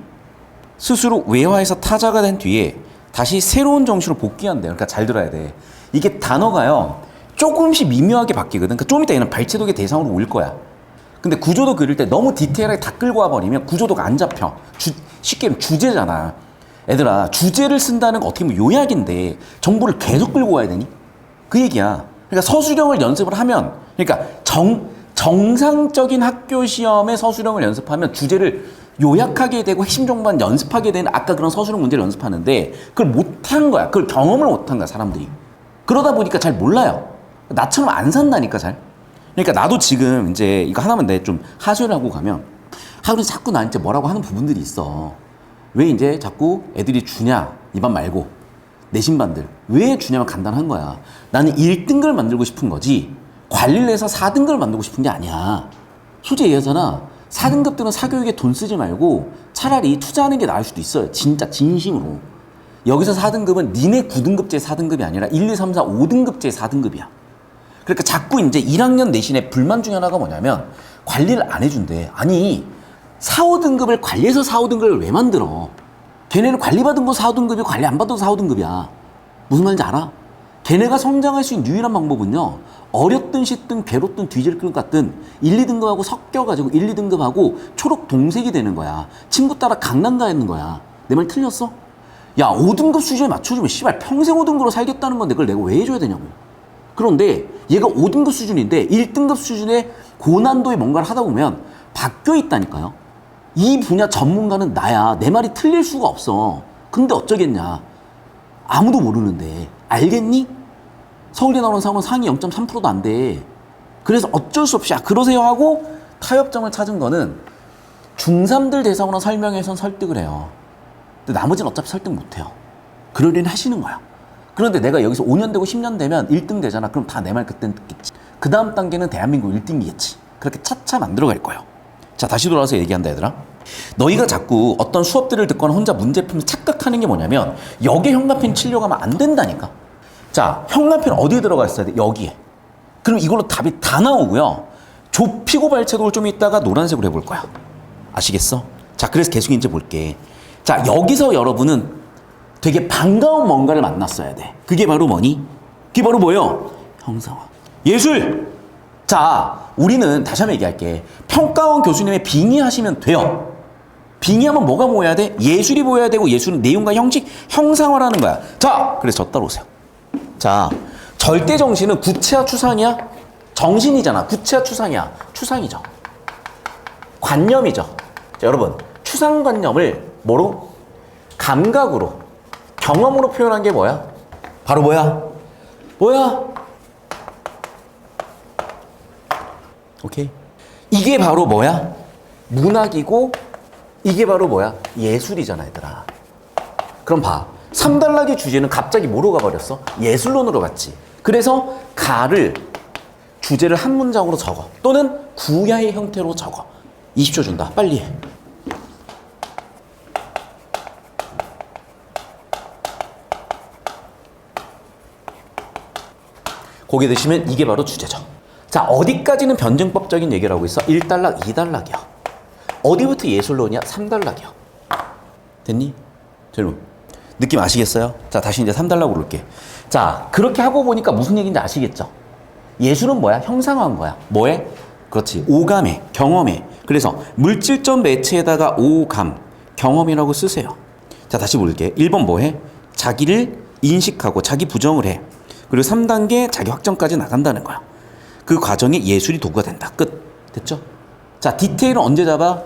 스스로 외화해서 타자가 된 뒤에 다시 새로운 정신으로 복귀한대. 그러니까 잘 들어야 돼. 이게 단어가요, 조금씩 미묘하게 바뀌거든. 그러니까 좀 이따 얘는 발췌독의 대상으로 올 거야. 근데 구조도 그릴 때 너무 디테일하게 다 끌고 와버리면 구조도가 안 잡혀. 쉽게 말하면 주제잖아. 애들아, 주제를 쓴다는 거 어떻게 보면 요약인데 정보를 계속 끌고 와야 되니? 그 얘기야. 그러니까 서술형을 연습을 하면, 그러니까 정상적인 학교 시험의 서술형을 연습하면 주제를 요약하게 되고 핵심 정보만 연습하게 되는 아까 그런 서술형 문제를 연습하는데 그걸 못한 거야. 그걸 경험을 못한 거야, 사람들이. 그러다 보니까 잘 몰라요. 나처럼 안 산다니까, 잘. 그러니까 나도 지금 이제 이거 하나만 내 좀 하소연을 하고 가면 하루는 자꾸 나한테 뭐라고 하는 부분들이 있어. 왜 이제 자꾸 애들이 주냐, 이 반 말고 내신반들 왜 주냐면 간단한 거야. 나는 1등급을 만들고 싶은 거지 관리를 해서 4등급을 만들고 싶은 게 아니야. 솔직히 얘기하잖아. 4등급들은 사교육에 돈 쓰지 말고 차라리 투자하는 게 나을 수도 있어요. 진짜 진심으로. 여기서 4등급은 니네 9등급제 4등급이 아니라 1, 2, 3, 4, 5등급제 4등급이야. 그러니까 자꾸 이제 1학년 내신의 불만 중에 하나가 뭐냐면 관리를 안 해준대. 아니 4, 5등급을 관리해서 4, 5등급을 왜 만들어? 걔네는 관리받은 거 4, 5등급이 관리 안 받아도 4, 5등급이야. 무슨 말인지 알아? 걔네가 성장할 수 있는 유일한 방법은요, 어렵든 쉽든 괴롭든 뒤질 것 같든 1, 2등급하고 섞여가지고 1, 2등급하고 초록 동색이 되는 거야. 친구 따라 강남 가 있는 거야. 내 말 틀렸어? 야, 5등급 수준에 맞춰주면 씨발 평생 5등급으로 살겠다는 건데 그걸 내가 왜 해줘야 되냐고. 그런데 얘가 5등급 수준인데 1등급 수준의 고난도의 뭔가를 하다 보면 바뀌어 있다니까요. 이 분야 전문가는 나야. 내 말이 틀릴 수가 없어. 근데 어쩌겠냐. 아무도 모르는데. 알겠니? 서울대 나오는 사람은 상위 0.3%도 안 돼. 그래서 어쩔 수 없이 그러세요 하고 타협점을 찾은 거는 중3들 대상으로 설명해서 설득을 해요. 근데 나머지는 어차피 설득 못 해요. 그러려니 하시는 거야. 그런데 내가 여기서 5년 되고 10년 되면 1등 되잖아. 그럼 다 내 말 그때는 듣겠지. 그 다음 단계는 대한민국 1등이겠지. 그렇게 차차 만들어갈 거예요. 자, 다시 돌아와서 얘기한다, 얘들아. 너희가 자꾸 어떤 수업들을 듣거나 혼자 문제풀을 착각하는 게 뭐냐면 여기에 형광펜 치려고 하면 안 된다니까. 자, 형광펜 어디에 들어가 있어야 돼? 여기에. 그럼 이걸로 답이 다 나오고요. 좁히고 발차도를 좀 이따가 노란색으로 해볼 거야. 아시겠어? 자, 그래서 계속 이제 볼게. 자, 여기서 여러분은 되게 반가운 뭔가를 만났어야 돼. 그게 바로 뭐니? 그게 바로 뭐예요? 형상화. 예술! 자, 우리는 다시 한번 얘기할게. 평가원 교수님의 빙의하시면 돼요. 빙의하면 뭐가 보여야 돼? 예술이 보여야 되고, 예술은 내용과 형식, 형상화라는 거야. 자, 그래서 저 따라오세요. 자, 절대 정신은 구체화 추상이야? 정신이잖아. 구체화 추상이야. 추상이죠. 관념이죠. 자, 여러분, 추상관념을 뭐로? 감각으로, 경험으로 표현한 게 뭐야? 바로 뭐야? 뭐야? 오케이. 이게 바로 뭐야? 문학이고, 이게 바로 뭐야? 예술이잖아, 얘들아. 그럼 봐. 3단락의 주제는 갑자기 뭐로 가버렸어? 예술론으로 갔지. 그래서 가를 주제를 한 문장으로 적어. 또는 구야의 형태로 적어. 20초 준다. 빨리 해. 고개 드시면 이게 바로 주제죠. 자, 어디까지는 변증법적인 얘기를 하고 있어? 1단락, 2단락이야. 어디부터 예술론이야? 3단락이야. 됐니? 여러분, 느낌 아시겠어요? 자, 다시 이제 3단락으로 올게. 자, 그렇게 하고 보니까 무슨 얘기인지 아시겠죠? 예술은 뭐야? 형상화한 거야. 뭐에? 그렇지. 오감에, 경험에. 그래서 물질적 매체에다가 오감, 경험이라고 쓰세요. 자, 다시 볼게. 1번 뭐해? 자기를 인식하고 자기 부정을 해. 그리고 3단계 자기 확정까지 나간다는 거야. 그 과정에 예술이 도구가 된다. 끝. 됐죠? 자, 디테일은 언제 잡아?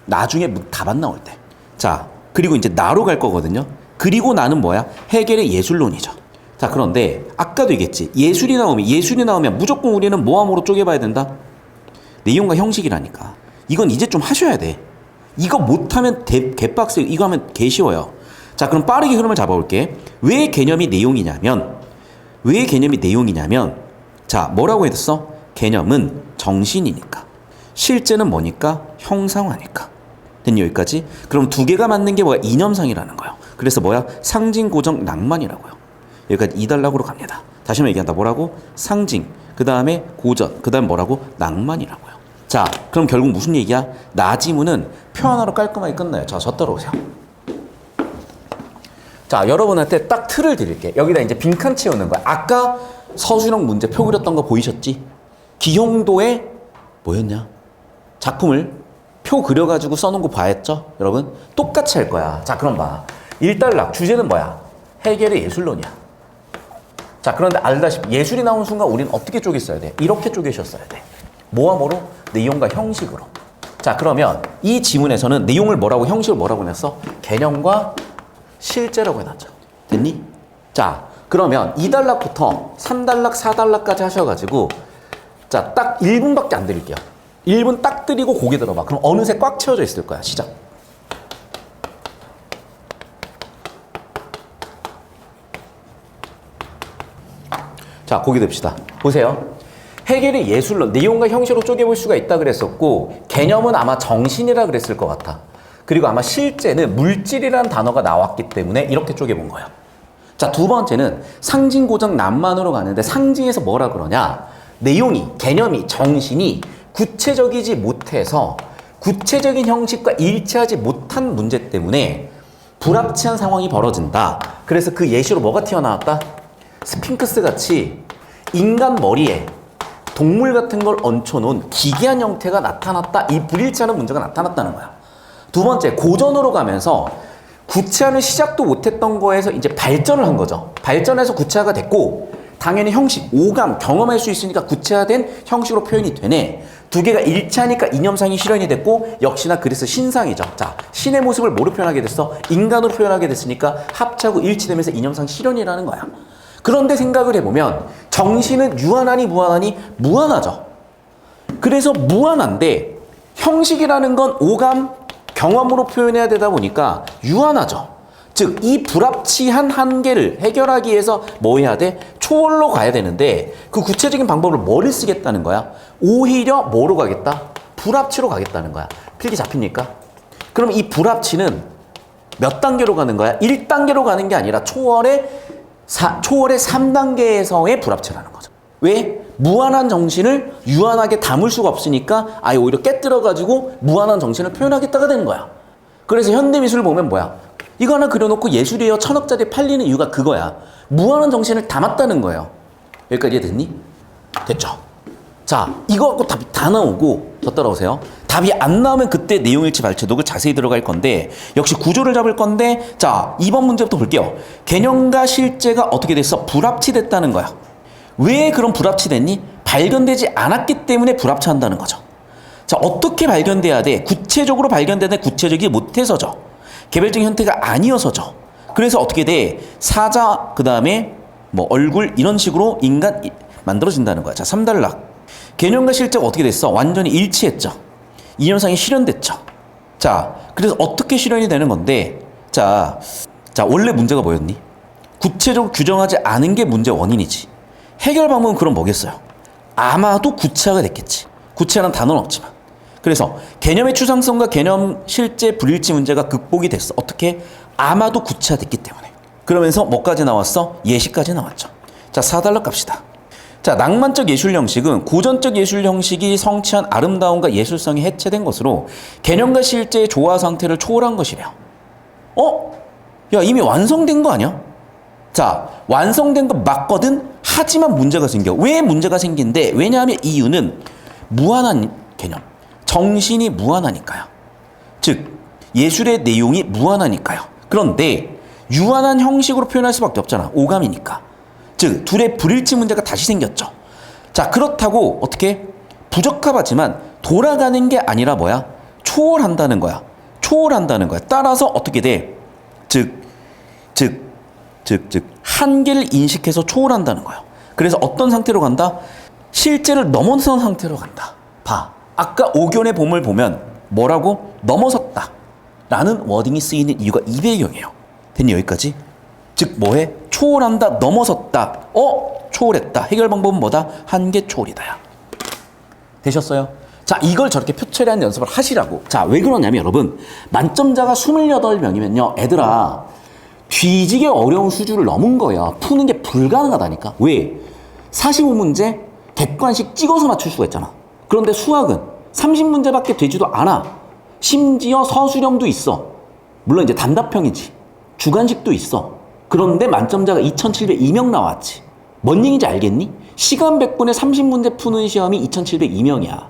나중에 답안 나올 때. 자, 그리고 이제 나로 갈 거거든요. 그리고 나는 뭐야? 해겔의 예술론이죠. 자, 그런데 아까도 얘기했지. 예술이 나오면 무조건 우리는 모함으로 쪼개봐야 된다. 내용과 형식이라니까. 이건 이제 좀 하셔야 돼. 이거 못하면 개빡세. 이거 하면 개쉬워요. 자, 그럼 빠르게 흐름을 잡아볼게. 왜 개념이 내용이냐면 자, 뭐라고 했어? 개념은 정신이니까. 실제는 뭐니까? 형상화니까. 됐니, 여기까지? 그럼 두 개가 맞는 게 뭐야? 이념상이라는 거예요. 그래서 뭐야? 상징, 고정, 낭만이라고요. 여기까지 2단락으로 갑니다. 다시 한번 얘기한다. 뭐라고? 상징, 그 다음에 고전, 그 다음 뭐라고? 낭만이라고요. 자, 그럼 결국 무슨 얘기야? 나지문은 표 하나로 깔끔하게 끝나요. 자, 저 따라오세요. 자, 여러분한테 딱 틀을 드릴게. 여기다 이제 빈칸 채우는 거야. 아까 서술형 문제 표 그렸던 거 보이셨지? 기형도의 뭐였냐? 작품을 표 그려가지고 써놓은 거 봐야죠? 여러분? 똑같이 할 거야. 자, 그럼 봐. 1단락 주제는 뭐야? 해겔의 예술론이야. 자, 그런데 알다시피 예술이 나온 순간 우리는 어떻게 쪼갰어야 돼? 이렇게 쪼개셨어야 돼. 뭐와 뭐로? 내용과 형식으로. 자, 그러면 이 지문에서는 내용을 뭐라고, 형식을 뭐라고 해놨어? 개념과 실제라고 해놨죠. 됐니? 자, 그러면 2단락부터 3단락, 4단락까지 하셔가지고 자, 딱 1분밖에 안 드릴게요. 1분 딱 드리고 고개 들어봐. 그럼 어느새 꽉 채워져 있을 거야. 시작. 자, 고개 듭시다. 보세요. 해겔의 예술론, 내용과 형식으로 쪼개볼 수가 있다 그랬었고, 개념은 아마 정신이라 그랬을 것 같아. 그리고 아마 실제는 물질이라는 단어가 나왔기 때문에 이렇게 쪼개본 거예요. 자, 두 번째는 상징, 고정, 낭만으로 가는데 상징에서 뭐라 그러냐? 내용이, 개념이, 정신이 구체적이지 못해서 구체적인 형식과 일치하지 못한 문제 때문에 불합치한 상황이 벌어진다. 그래서 그 예시로 뭐가 튀어나왔다? 스핑크스 같이 인간 머리에 동물 같은 걸 얹혀놓은 기괴한 형태가 나타났다. 이 불일치하는 문제가 나타났다는 거야. 두 번째, 고전으로 가면서 구체화는 시작도 못했던 거에서 이제 발전을 한 거죠. 발전해서 구체화가 됐고, 당연히 형식, 오감, 경험할 수 있으니까 구체화된 형식으로 표현이 되네. 두 개가 일치하니까 이념상이 실현이 됐고, 역시나 그래서 신상이죠. 자, 신의 모습을 뭐로 표현하게 됐어? 인간으로 표현하게 됐으니까 합치하고 일치되면서 이념상 실현이라는 거야. 그런데 생각을 해보면 정신은 유한하니 무한하니? 무한하죠. 그래서 무한한데 형식이라는 건 오감, 경험으로 표현해야 되다 보니까 유한하죠. 즉, 이 불합치한 한계를 해결하기 위해서 뭐 해야 돼? 초월로 가야 되는데 그 구체적인 방법을 뭐를 쓰겠다는 거야? 오히려 뭐로 가겠다? 불합치로 가겠다는 거야. 필기 잡힙니까? 그럼 이 불합치는 몇 단계로 가는 거야? 1단계로 가는 게 아니라 초월의 3단계에서의 불합치라는 거죠. 왜? 무한한 정신을 유한하게 담을 수가 없으니까 아예 오히려 깨뜨려가지고 무한한 정신을 표현하겠다가 되는 거야. 그래서 현대미술을 보면 뭐야? 이거 하나 그려놓고 예술이에요 1000억짜리 팔리는 이유가 그거야. 무한한 정신을 담았다는 거예요. 여기까지 이해됐니? 됐죠? 자, 이거 갖고 답이 다 나오고 더 따라오세요. 답이 안 나오면 그때 내용일치 발췌독을 자세히 들어갈 건데 역시 구조를 잡을 건데 자, 2번 문제부터 볼게요. 개념과 실제가 어떻게 됐어? 불합치됐다는 거야. 왜 그런 불합치됐니? 발견되지 않았기 때문에 불합치한다는 거죠. 자, 어떻게 발견돼야 돼? 구체적으로 발견되는데 구체적이 못해서죠. 개별적인 형태가 아니어서죠. 그래서 어떻게 돼? 사자, 그 다음에 뭐 얼굴 이런 식으로 인간 만들어진다는 거야. 자, 3단락. 개념과 실제가 어떻게 됐어? 완전히 일치했죠. 이념상이 실현됐죠. 자, 그래서 어떻게 실현이 되는 건데 자, 원래 문제가 뭐였니? 구체적으로 규정하지 않은 게 문제 원인이지. 해결 방법은 그럼 뭐겠어요? 아마도 구체화가 됐겠지. 구체화는 단어는 없지만. 그래서 개념의 추상성과 개념 실제 불일치 문제가 극복이 됐어. 어떻게? 아마도 구체화됐기 때문에. 그러면서 뭐까지 나왔어? 예시까지 나왔죠. 자, 4단락 갑시다. 자, 낭만적 예술 형식은 고전적 예술 형식이 성취한 아름다움과 예술성이 해체된 것으로 개념과 실제의 조화 상태를 초월한 것이래요. 야, 이미 완성된 거 아니야? 자, 완성된 거 맞거든? 하지만 문제가 생겨. 왜 문제가 생긴데? 왜냐하면 이유는 무한한 개념. 정신이 무한하니까요. 즉, 예술의 내용이 무한하니까요. 그런데 유한한 형식으로 표현할 수밖에 없잖아. 오감이니까. 즉, 둘의 불일치 문제가 다시 생겼죠. 자, 그렇다고 어떻게 부적합하지만 돌아가는 게 아니라 뭐야? 초월한다는 거야. 초월한다는 거야. 따라서 어떻게 돼? 즉, 한계를 인식해서 초월한다는 거예요. 그래서 어떤 상태로 간다? 실제를 넘어선 상태로 간다. 봐. 아까 오견의 봄을 보면 뭐라고? 넘어섰다. 라는 워딩이 쓰이는 이유가 이 배경이에요. 됐니? 여기까지? 즉 뭐해? 초월한다, 넘어섰다. 초월했다. 해결 방법은 뭐다? 한계 초월이다. 되셨어요? 자, 이걸 저렇게 표처리하는 연습을 하시라고. 자, 왜 그러냐면 여러분, 만점자가 28명이면요. 애들아, 뒤지게 어려운 수준을 넘은 거야. 푸는 게 불가능하다니까. 왜? 45문제 객관식 찍어서 맞출 수가 있잖아. 그런데 수학은 30문제밖에 되지도 않아. 심지어 서술형도 있어. 물론 이제 단답형이지. 주관식도 있어. 그런데 만점자가 2702명 나왔지. 뭔 얘기인지 알겠니? 시간 100분에 30문제 푸는 시험이 2702명이야.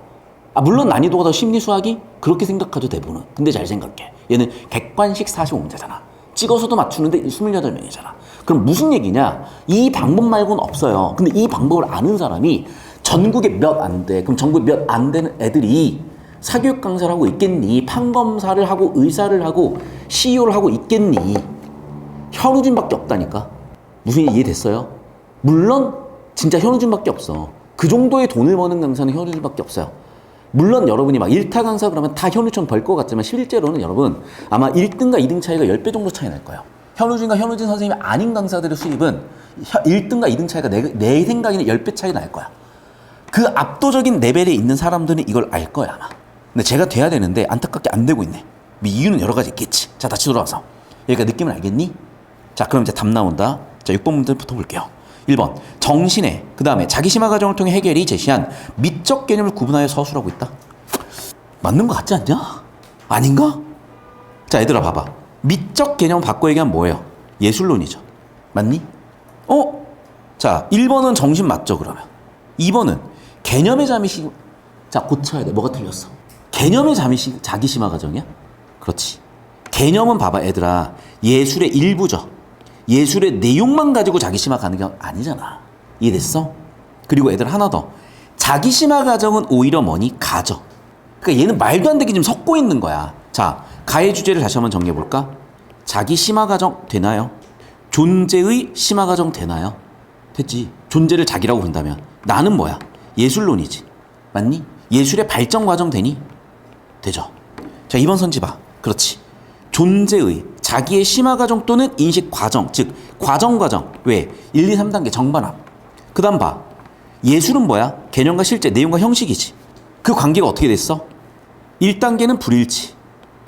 물론 난이도가 더 심리 수학이 그렇게 생각하죠, 대부분은. 근데 잘 생각해. 얘는 객관식 45문제잖아. 찍어서도 맞추는데 28명이잖아. 그럼 무슨 얘기냐? 이 방법 말고는 없어요. 근데 이 방법을 아는 사람이 전국에 몇 안 돼. 그럼 전국에 몇 안 되는 애들이 사교육 강사를 하고 있겠니? 판검사를 하고 의사를 하고 CEO를 하고 있겠니? 현우진밖에 없다니까. 무슨 얘기 이해됐어요? 물론 진짜 현우진밖에 없어. 그 정도의 돈을 버는 강사는 현우진밖에 없어요. 물론 여러분이 막 1타 강사 그러면 다 현우처럼 벌 것 같지만 실제로는 여러분 아마 1등과 2등 차이가 10배 정도 차이 날 거예요. 현우진과 현우진 선생님이 아닌 강사들의 수입은 1등과 2등 차이가 내 생각에는 10배 차이 날 거야. 그 압도적인 레벨에 있는 사람들은 이걸 알 거야 아마. 근데 제가 돼야 되는데 안타깝게 안 되고 있네. 이유는 여러 가지 있겠지. 자, 다시 돌아와서. 여기가 느낌을 알겠니? 자, 그럼 이제 답 나온다. 자, 6번 문제부터 볼게요. 1번. 정신의 그 다음에 자기심화 과정을 통해 해결이 제시한 미적 개념을 구분하여 서술하고 있다. 맞는 거 같지 않냐? 아닌가? 자, 얘들아 봐봐. 미적 개념 바꿔 얘기하면 뭐예요? 예술론이죠. 맞니? 자, 1번은 정신 맞죠 그러면. 2번은 개념의 자미심. 자, 고쳐야 돼. 뭐가 틀렸어? 개념의 자기심화 과정이야? 그렇지. 개념은 봐봐 얘들아. 예술의 일부죠. 예술의 내용만 가지고 자기심화 가는 게 아니잖아. 이해됐어? 그리고 애들 하나 더. 자기심화 과정은 오히려 뭐니? 가죠. 그러니까 얘는 말도 안 되게 지금 섞고 있는 거야. 자, 가의 주제를 다시 한번 정리해볼까? 자기심화 과정 되나요? 존재의 심화 과정 되나요? 됐지. 존재를 자기라고 본다면 나는 뭐야? 예술론이지. 맞니? 예술의 발전 과정 되니? 되죠. 자, 2번 선지 봐. 그렇지. 존재의 자기의 심화 과정 또는 인식 과정, 즉 과정. 왜? 1, 2, 3단계 정반합. 그 다음 봐. 예술은 뭐야? 개념과 실제, 내용과 형식이지. 그 관계가 어떻게 됐어? 1단계는 불일치,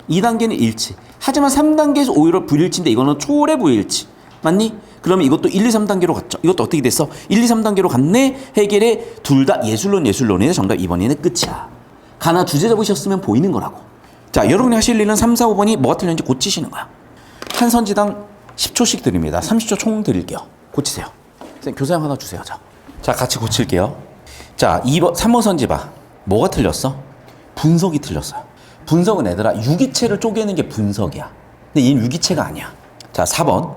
2단계는 일치. 하지만 3단계에서 오히려 불일치인데 이거는 초월의 불일치. 맞니? 그러면 이것도 1, 2, 3단계로 갔죠. 이것도 어떻게 됐어? 1, 2, 3단계로 갔네? 해결의 둘 다 예술론이네. 정답 2번이네. 끝이야. 가나 주제 잡으셨으면 보이는 거라고. 자, 여러분이 하실 일은 3, 4, 5번이 뭐가 틀렸는지 고치시는 거야. 한 선지당 10초씩 드립니다. 30초 총 드릴게요. 고치세요. 선생님, 교사형 하나 주세요. 자, 같이 고칠게요. 자, 3번 선지 봐. 뭐가 틀렸어? 분석이 틀렸어요. 분석은 얘들아, 유기체를 쪼개는 게 분석이야. 근데 얘는 유기체가 아니야. 자, 4번.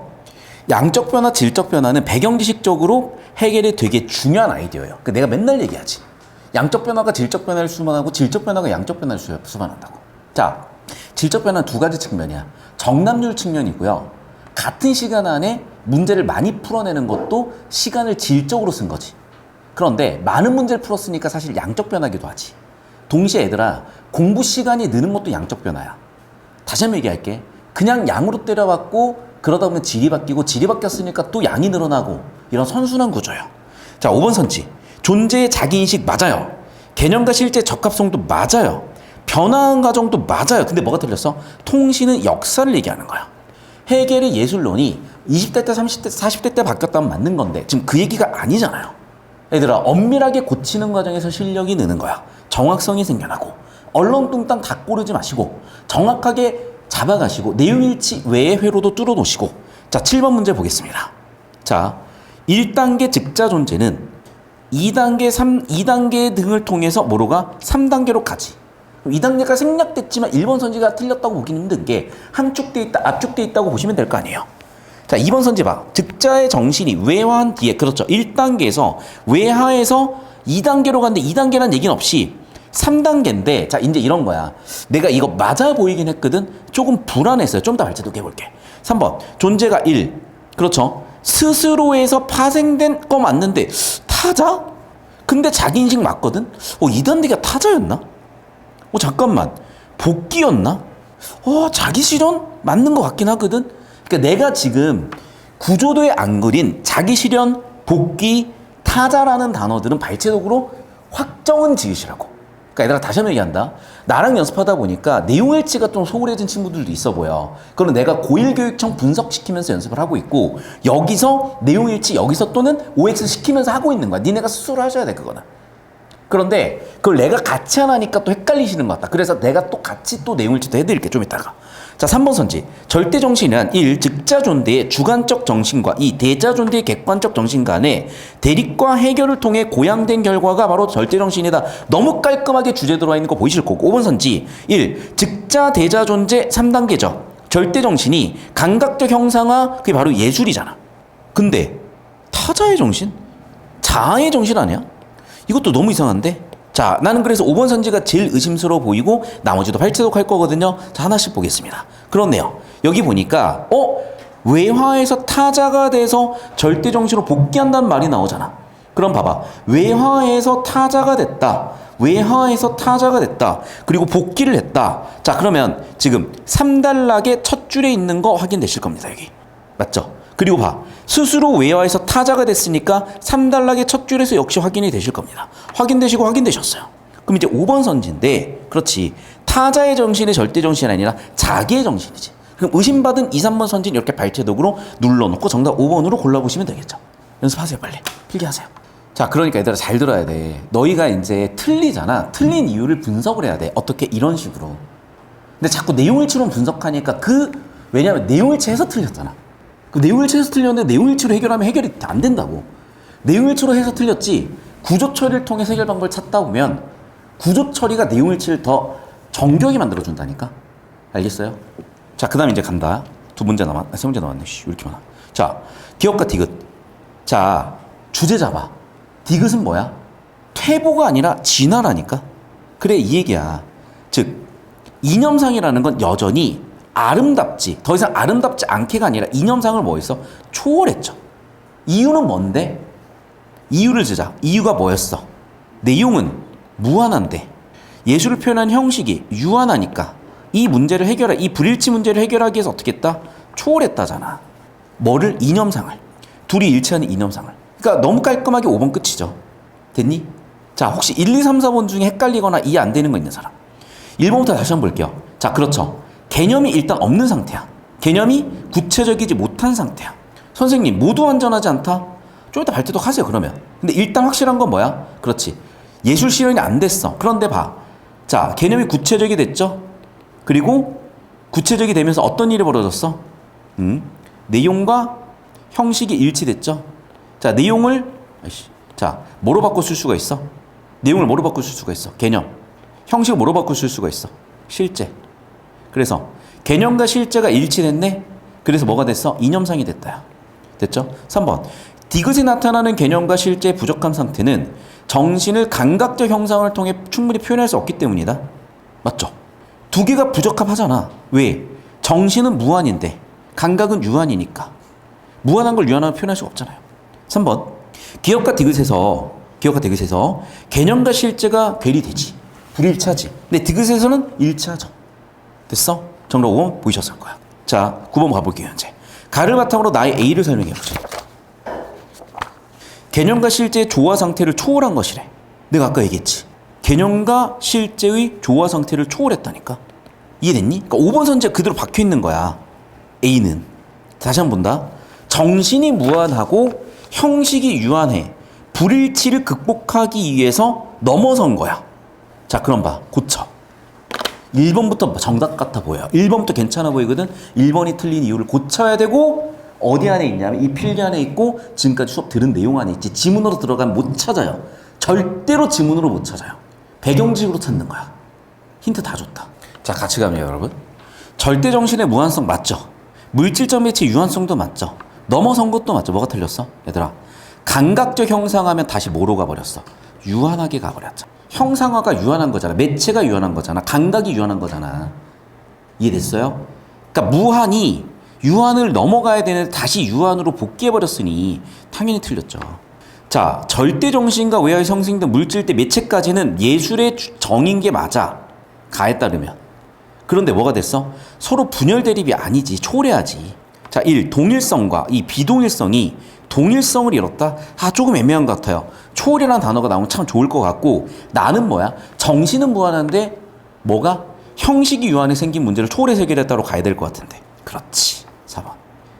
양적 변화, 질적 변화는 배경지식적으로 해결이 되게 중요한 아이디어예요. 내가 맨날 얘기하지. 양적 변화가 질적 변화를 수반하고 질적 변화가 양적 변화를 수반한다고. 자, 질적 변화는 두 가지 측면이야. 정답률 측면이고요. 같은 시간 안에 문제를 많이 풀어내는 것도 시간을 질적으로 쓴 거지. 그런데 많은 문제를 풀었으니까 사실 양적 변화기도 하지. 동시에 얘들아, 공부 시간이 느는 것도 양적 변화야. 다시 한번 얘기할게. 그냥 양으로 때려봤고 그러다 보면 질이 바뀌고 질이 바뀌었으니까 또 양이 늘어나고 이런 선순환 구조예요. 자, 5번 선지. 존재의 자기인식 맞아요. 개념과 실제 적합성도 맞아요. 변화한 과정도 맞아요. 근데 뭐가 틀렸어? 통신은 역사를 얘기하는 거야. 해겔의 예술론이 20대 때, 30대, 40대 때 바뀌었다면 맞는 건데 지금 그 얘기가 아니잖아요. 얘들아, 엄밀하게 고치는 과정에서 실력이 느는 거야. 정확성이 생겨나고 얼렁뚱땅 다 고르지 마시고 정확하게 잡아가시고 내용일치 외의 회로도 뚫어놓으시고. 자, 7번 문제 보겠습니다. 자, 1단계 즉자 존재는 2단계 등을 통해서 뭐로가 3단계로 가지. 2단계가 생략됐지만 1번 선지가 틀렸다고 보기는 힘든 게 함축돼 있다, 압축돼 있다고 보시면 될 거 아니에요. 자, 2번 선지 봐. 즉자의 정신이 외화한 뒤에, 그렇죠. 1단계에서 외화에서 2단계로 갔는데 2단계란 얘기는 없이 3단계인데, 자, 이제 이런 거야. 내가 이거 맞아 보이긴 했거든? 조금 불안했어요. 좀 더 발제독해 볼게. 3번. 존재가 1. 그렇죠. 스스로에서 파생된 거 맞는데, 타자? 근데 자기인식 맞거든? 2단계가 타자였나? 잠깐만. 복귀였나? 자기 실현? 맞는 것 같긴 하거든? 그러니까 내가 지금 구조도에 안 그린 자기 실현, 복귀, 타자라는 단어들은 발제독으로 확정은 지으시라고. 그러니까 얘들아, 다시 한번 얘기한다. 나랑 연습하다 보니까 내용일치가 좀 소홀해진 친구들도 있어 보여. 그럼 내가 고1교육청 분석시키면서 연습을 하고 있고 여기서 내용일치, 여기서 또는 OX 시키면서 하고 있는 거야. 니네가 스스로 하셔야 돼, 그거는. 그런데 그걸 내가 같이 안 하니까 또 헷갈리시는 것 같다. 그래서 내가 또 같이 또 내용일치도 해드릴게, 좀 이따가. 자, 3번 선지. 절대정신이란 1. 즉자존대의 주관적 정신과 2. 대자존대의 객관적 정신 간의 대립과 해결을 통해 고양된 결과가 바로 절대정신이다. 너무 깔끔하게 주제 들어와 있는 거 보이실 거고. 5번 선지. 1. 즉자 대자존재 3단계죠. 절대정신이 감각적 형상화, 그게 바로 예술이잖아. 근데 타자의 정신? 자아의 정신 아니야? 이것도 너무 이상한데? 자, 나는 그래서 5번 선지가 제일 의심스러워 보이고 나머지도 발제독 할 거거든요. 자, 하나씩 보겠습니다. 그렇네요. 여기 보니까 외화에서 타자가 돼서 절대정신으로 복귀한다는 말이 나오잖아. 그럼 봐봐. 외화에서 타자가 됐다. 외화에서 타자가 됐다. 그리고 복귀를 했다. 자, 그러면 지금 3단락의 첫 줄에 있는 거 확인되실 겁니다. 여기. 맞죠? 그리고 봐. 스스로 외화에서 타자가 됐으니까 3단락의 첫 줄에서 역시 확인이 되실 겁니다. 확인되시고 확인되셨어요. 그럼 이제 5번 선지인데, 그렇지. 타자의 정신이 절대 정신이 아니라 자기의 정신이지. 그럼 의심받은 2, 3번 선지는 이렇게 발제독으로 눌러놓고 정답 5번으로 골라보시면 되겠죠. 연습하세요, 빨리. 필기하세요. 자, 그러니까 얘들아, 잘 들어야 돼. 너희가 이제 틀리잖아. 틀린 이유를 분석을 해야 돼. 어떻게? 이런 식으로. 근데 자꾸 내용일치로 분석하니까 왜냐면 내용일치해서 틀렸잖아. 그 내용일치해서 틀렸는데 내용일치로 해결하면 해결이 안 된다고. 내용일치로 해서 틀렸지 구조 처리를 통해서 해결 방법을 찾다 보면 구조 처리가 내용일치를 더 정교하게 만들어준다니까. 알겠어요? 자, 그 다음 이제 간다. 세 문제 남았네. 왜 이렇게 많아. 자, 디귿과 디귿. 자, 주제 잡아. 디귿은 뭐야? 퇴보가 아니라 진화라니까. 그래, 이 얘기야. 즉, 이념상이라는 건 여전히 아름답지, 더 이상 아름답지 않게가 아니라 이념상을 뭐했어? 초월했죠. 이유는 뭔데? 이유를 주자. 이유가 뭐였어? 내용은 무한한데 예술을 표현한 형식이 유한하니까 이 불일치 문제를 해결하기 위해서 어떻게 했다? 초월했다잖아. 뭐를? 이념상을. 둘이 일치하는 이념상을. 그러니까 너무 깔끔하게 5번 끝이죠. 됐니? 자, 혹시 1, 2, 3, 4번 중에 헷갈리거나 이해 안 되는 거 있는 사람? 1번부터 다시 한번 볼게요. 자, 그렇죠. 개념이 일단 없는 상태야. 개념이 구체적이지 못한 상태야. 선생님 모두 안전하지 않다? 좀 이따 발제도 하세요 그러면. 근데 일단 확실한 건 뭐야? 그렇지. 예술 실현이 안 됐어. 그런데 봐. 자, 개념이 구체적이 됐죠? 그리고 구체적이 되면서 어떤 일이 벌어졌어? 내용과 형식이 일치됐죠? 자, 내용을 뭐로 바꿔 쓸 수가 있어? 내용을 뭐로 바꿔 쓸 수가 있어? 개념. 형식을 뭐로 바꿔 쓸 수가 있어? 실제. 그래서 개념과 실제가 일치됐네? 그래서 뭐가 됐어? 이념상이 됐다. 됐죠? 3번. 디귿이 나타나는 개념과 실제의 부족한 상태는 정신을 감각적 형상을 통해 충분히 표현할 수 없기 때문이다. 맞죠? 두 개가 부적합하잖아. 왜? 정신은 무한인데 감각은 유한이니까. 무한한 걸 유한하면 표현할 수가 없잖아요. 3번. 기억과 디귿에서 개념과 실제가 괴리되지. 불일치하지. 근데 디귿에서는 일치하죠. 됐어? 정답 5번 보이셨을 거야. 자, 9번 가볼게요. 이제 가를 바탕으로 나의 A를 설명해보자. 개념과 실제의 조화 상태를 초월한 것이래. 내가 아까 얘기했지. 개념과 실제의 조화 상태를 초월했다니까. 이해됐니? 그러니까 5번 선제 그대로 박혀있는 거야. A는. 다시 한번 본다. 정신이 무한하고 형식이 유한해. 불일치를 극복하기 위해서 넘어선 거야. 자, 그럼 봐. 고쳐. 1번부터 정답 같아 보여. 1번부터 괜찮아 보이거든. 1번이 틀린 이유를 고쳐야 되고 어디 안에 있냐면 이 필기 안에 있고 지금까지 수업 들은 내용 안에 있지. 지문으로 들어가면 못 찾아요. 절대로 지문으로 못 찾아요. 배경지식으로 찾는 거야. 힌트 다 줬다. 자, 같이 가면 여러분. 절대정신의 무한성 맞죠? 물질적 매체의 유한성도 맞죠? 넘어선 것도 맞죠? 뭐가 틀렸어? 얘들아, 감각적 형상하면 다시 뭐로 가버렸어? 유한하게 가버렸죠. 형상화가 유한한 거잖아. 매체가 유한한 거잖아. 감각이 유한한 거잖아. 이해됐어요? 그러니까 무한이 유한을 넘어가야 되는데 다시 유한으로 복귀해버렸으니 당연히 틀렸죠. 자, 절대정신과 외화의 성생 등 물질대 매체까지는 예술의 정인 게 맞아. 가에 따르면. 그런데 뭐가 됐어? 서로 분열 대립이 아니지. 초래하지. 자, 1. 동일성과 이 비동일성이 동일성을 이뤘다? 조금 애매한 것 같아요. 초월이라는 단어가 나오면 참 좋을 것 같고 나는 뭐야? 정신은 무한한데 뭐가? 형식이 유한해 생긴 문제를 초월해서 해결했다로 가야 될 것 같은데. 그렇지. 4번.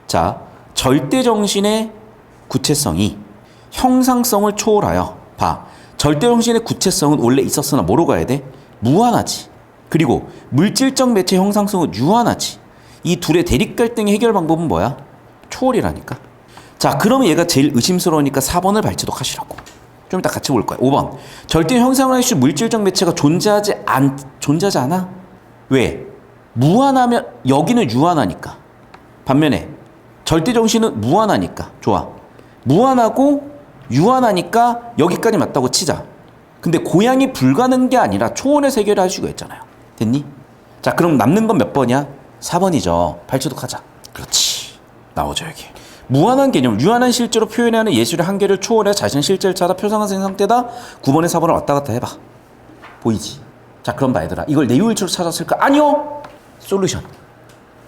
자, 절대정신의 구체성이 형상성을 초월하여 봐. 절대정신의 구체성은 원래 있었으나 뭐로 가야 돼? 무한하지. 그리고 물질적 매체 형상성은 유한하지. 이 둘의 대립 갈등의 해결 방법은 뭐야? 초월이라니까. 자, 그러면 얘가 제일 의심스러우니까 4번을 발제독 하시라고. 좀 이따 같이 볼 거야. 5번. 절대 형상을 할 수 있는 물질적 매체가 존재하지 않아? 왜? 무한하면 여기는 유한하니까. 반면에 절대 정신은 무한하니까. 좋아. 무한하고 유한하니까 여기까지 맞다고 치자. 근데 고양이 불가능한 게 아니라 초원에서 해결할 수가 있잖아요. 됐니? 자, 그럼 남는 건 몇 번이야? 4번이죠. 발제독 하자. 그렇지. 나오죠, 여기. 무한한 개념, 유한한 실제로 표현하는 예술의 한계를 초월해 자신의 실제를 찾아 표상화된 상태다. 9번에 4번을 왔다 갔다 해봐. 보이지? 자, 그럼 봐, 얘들아. 이걸 내용일치로 찾았을까? 아니요! 솔루션.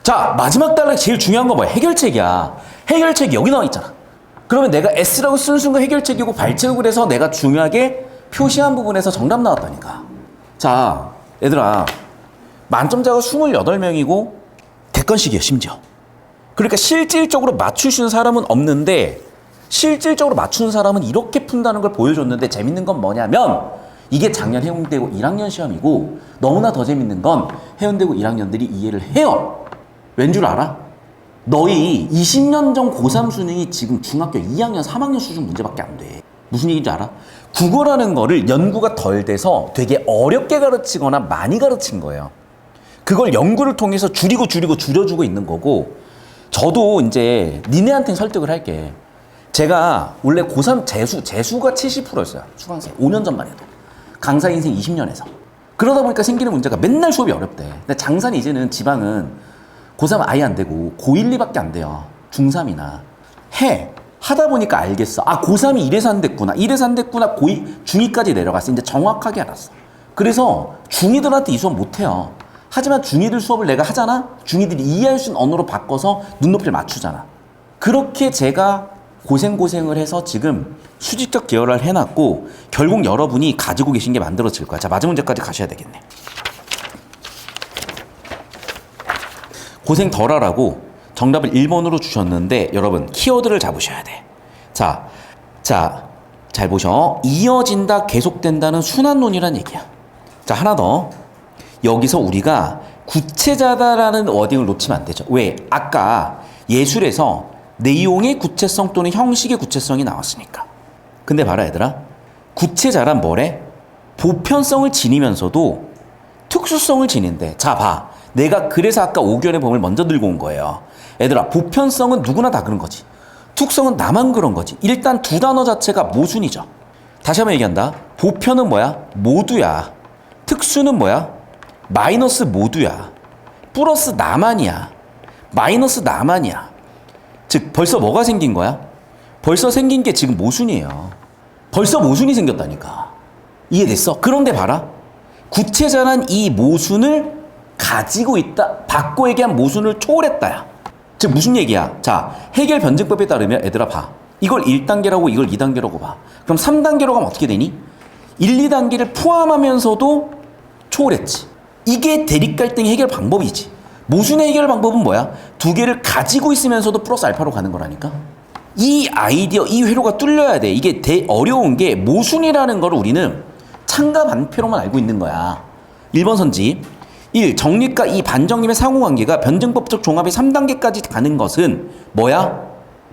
자, 마지막 단락 제일 중요한 건 뭐야? 해결책이야. 해결책이 여기 나와 있잖아. 그러면 내가 S라고 쓴 순간 해결책이고 발제독을 해서 내가 중요하게 표시한 부분에서 정답 나왔다니까. 자, 얘들아. 만점자가 28명이고 객관식이야, 심지어. 그러니까 실질적으로 맞추시는 사람은 없는데 실질적으로 맞추는 사람은 이렇게 푼다는 걸 보여줬는데 재밌는 건 뭐냐면 이게 작년 해운대고 1학년 시험이고 너무나 더 재밌는 건 해운대고 1학년들이 이해를 해요. 왠 줄 알아? 너희 20년 전 고3 수능이 지금 중학교 2학년, 3학년 수준 문제밖에 안 돼. 무슨 얘기인지 알아? 국어라는 거를 연구가 덜 돼서 되게 어렵게 가르치거나 많이 가르친 거예요. 그걸 연구를 통해서 줄여주고 있는 거고 저도 이제 니네한테는 설득을 할게. 제가 원래 고3 재수가 70%였어요. 수강생. 5년 전만 해도. 강사 인생 20년에서. 그러다 보니까 생기는 문제가 맨날 수업이 어렵대. 근데 장사는 이제는 지방은 고3 아예 안 되고 고1, 2밖에 안 돼요. 중3이나. 하다 보니까 알겠어. 고3이 이래서 안 됐구나. 이래서 안 됐구나. 고2, 중2까지 내려갔어. 이제 정확하게 알았어. 그래서 중2들한테 이 수업 못 해요. 하지만 중2들 수업을 내가 하잖아? 중2들이 이해할 수 있는 언어로 바꿔서 눈높이를 맞추잖아. 그렇게 제가 고생을 해서 지금 수직적 계열화를 해놨고 결국 여러분이 가지고 계신 게 만들어질 거야. 자, 마지막 문제까지 가셔야 되겠네. 고생 덜 하라고 정답을 1번으로 주셨는데 여러분 키워드를 잡으셔야 돼. 자, 잘 보셔. 이어진다, 계속된다는 순환론이란 얘기야. 자, 하나 더. 여기서 우리가 구체자다라는 워딩을 놓치면 안 되죠. 왜? 아까 예술에서 내용의 구체성 또는 형식의 구체성이 나왔으니까. 근데 봐라 얘들아. 구체자란 뭐래? 보편성을 지니면서도 특수성을 지닌대. 자, 봐. 내가 그래서 아까 오견의 범을 먼저 들고 온 거예요. 얘들아, 보편성은 누구나 다 그런 거지. 특성은 나만 그런 거지. 일단 두 단어 자체가 모순이죠. 다시 한번 얘기한다. 보편은 뭐야? 모두야. 특수는 뭐야? 마이너스 모두야. 플러스 나만이야. 마이너스 나만이야. 즉 벌써 뭐가 생긴 거야? 벌써 생긴 게 지금 모순이에요. 벌써 모순이 생겼다니까. 이해됐어? 그런데 봐라. 구체자란 이 모순을 가지고 있다. 바꿔 얘기한 모순을 초월했다야. 즉 무슨 얘기야? 자, 해결 변증법에 따르면 얘들아 봐. 이걸 1단계라고 이걸 2단계라고 봐. 그럼 3단계로 가면 어떻게 되니? 1, 2단계를 포함하면서도 초월했지. 이게 대립갈등 해결 방법이지. 모순의 해결 방법은 뭐야? 두 개를 가지고 있으면서도 플러스 알파로 가는 거라니까. 이 아이디어, 이 회로가 뚫려야 돼. 이게 어려운 게 모순이라는 걸 우리는 창과 반표로만 알고 있는 거야. 1번 선지. 1. 정립과 이 반정립의 상호관계가 변증법적 종합의 3단계까지 가는 것은 뭐야?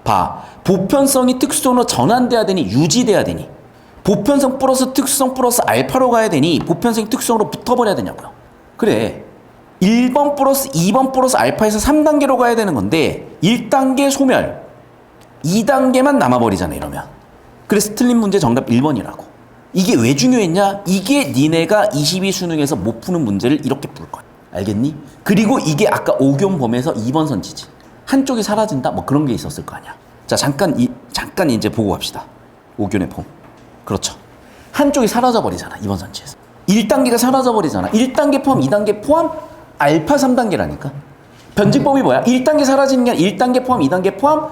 봐. 보편성이 특수성으로 전환돼야 되니 유지돼야 되니 보편성 플러스 특수성 플러스 알파로 가야 되니 보편성이 특수성으로 붙어버려야 되냐고요. 그래. 1번 플러스 2번 플러스 알파에서 3단계로 가야 되는 건데 1단계 소멸 2단계만 남아버리잖아 이러면. 그래서 틀린 문제 정답 1번이라고. 이게 왜 중요했냐? 이게 니네가 22수능에서 못 푸는 문제를 이렇게 풀 거야. 알겠니? 그리고 이게 아까 오견범에서 2번 선지지. 한쪽이 사라진다? 뭐 그런 게 있었을 거 아니야. 자, 잠깐 이제 보고 갑시다. 오견의 폼. 그렇죠. 한쪽이 사라져버리잖아. 2번 선지에서. 1단계가 사라져버리잖아. 1단계 포함, 2단계 포함, 알파 3단계라니까. 변증법이 뭐야? 1단계 사라지는 게 아니라 1단계 포함, 2단계 포함,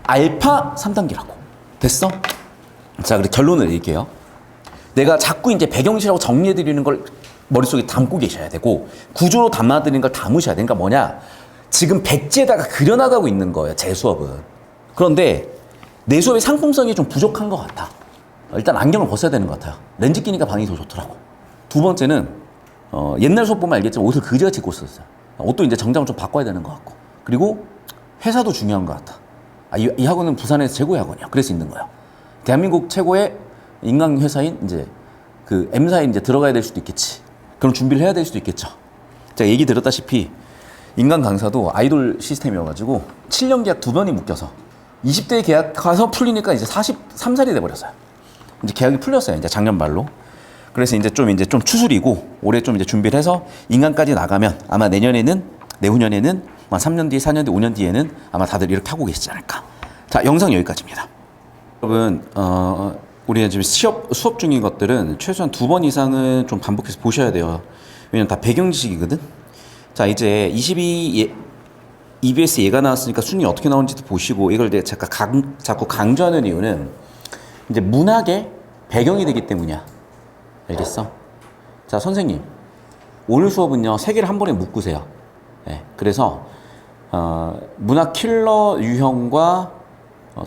알파 3단계라고. 됐어? 자, 그리고 결론을 얘기해요. 내가 자꾸 이제 배경시라고 정리해드리는 걸 머릿속에 담고 계셔야 되고 구조로 담아드리는 걸 담으셔야 돼. 그러니까 뭐냐? 지금 백지에다가 그려나가고 있는 거예요. 제 수업은. 그런데 내 수업의 상품성이 좀 부족한 것 같아. 일단 안경을 벗어야 되는 것 같아요. 렌즈 끼니까 반응이 더 좋더라고. 두 번째는 옛날 수업 보면 알겠지만 옷을 그지같이 입고 있었어요. 옷도 이제 정장을 좀 바꿔야 되는 것 같고. 그리고 회사도 중요한 것 같아. 이 학원은 부산에서 최고의 학원이야. 그래서 있는 거야. 대한민국 최고의 인강 회사인 이제 그 M사에 이제 들어가야 될 수도 있겠지. 그럼 준비를 해야 될 수도 있겠죠. 제가 얘기 드렸다시피 인강 강사도 아이돌 시스템이어가지고 7년 계약 2번이 묶여서 20대에 계약 가서 풀리니까 이제 43살이 돼버렸어요. 이제 계약이 풀렸어요. 이제 작년 말로. 그래서 이제 좀 추스리고 올해 좀 이제 준비를 해서 인강까지 나가면 아마 내후년에는 3년 뒤, 4년 뒤, 5년 뒤에는 아마 다들 이렇게 하고 계시지 않을까. 자, 영상 여기까지입니다. 여러분, 우리가 지금 수업 중인 것들은 최소한 2번 이상은 좀 반복해서 보셔야 돼요. 왜냐면 다 배경 지식이거든. 자, 이제 22 예가 나왔으니까 순위 어떻게 나오는지도 보시고 이걸 내가 자꾸 강조하는 이유는 이제 문학의 배경이 되기 때문이야. 알겠어? 자, 선생님. 오늘 수업은요, 3개를 한 번에 묶으세요. 네, 그래서 문학 킬러 유형과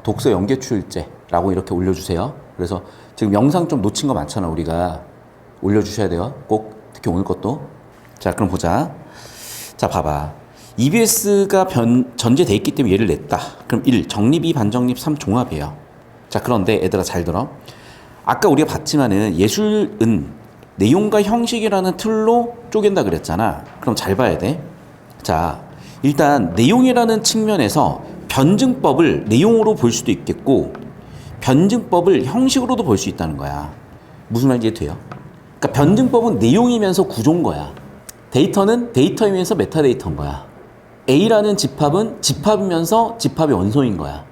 독서 연계추일제라고 이렇게 올려주세요. 그래서 지금 영상 좀 놓친 거 많잖아. 우리가 올려주셔야 돼요. 꼭 특히 오늘 것도. 자, 그럼 보자. 자, 봐봐. EBS가 전제돼 있기 때문에 얘를 냈다. 그럼 1. 정립, 2. 반정립, 3. 종합이에요. 자, 그런데 얘들아 잘 들어. 아까 우리가 봤지만은 예술은 내용과 형식이라는 틀로 쪼갠다 그랬잖아. 그럼 잘 봐야 돼. 자, 일단 내용이라는 측면에서 변증법을 내용으로 볼 수도 있겠고 변증법을 형식으로도 볼 수 있다는 거야. 무슨 말인지 돼요? 그러니까 변증법은 내용이면서 구조인 거야. 데이터는 데이터이면서 메타데이터인 거야. A라는 집합은 집합이면서 집합의 원소인 거야.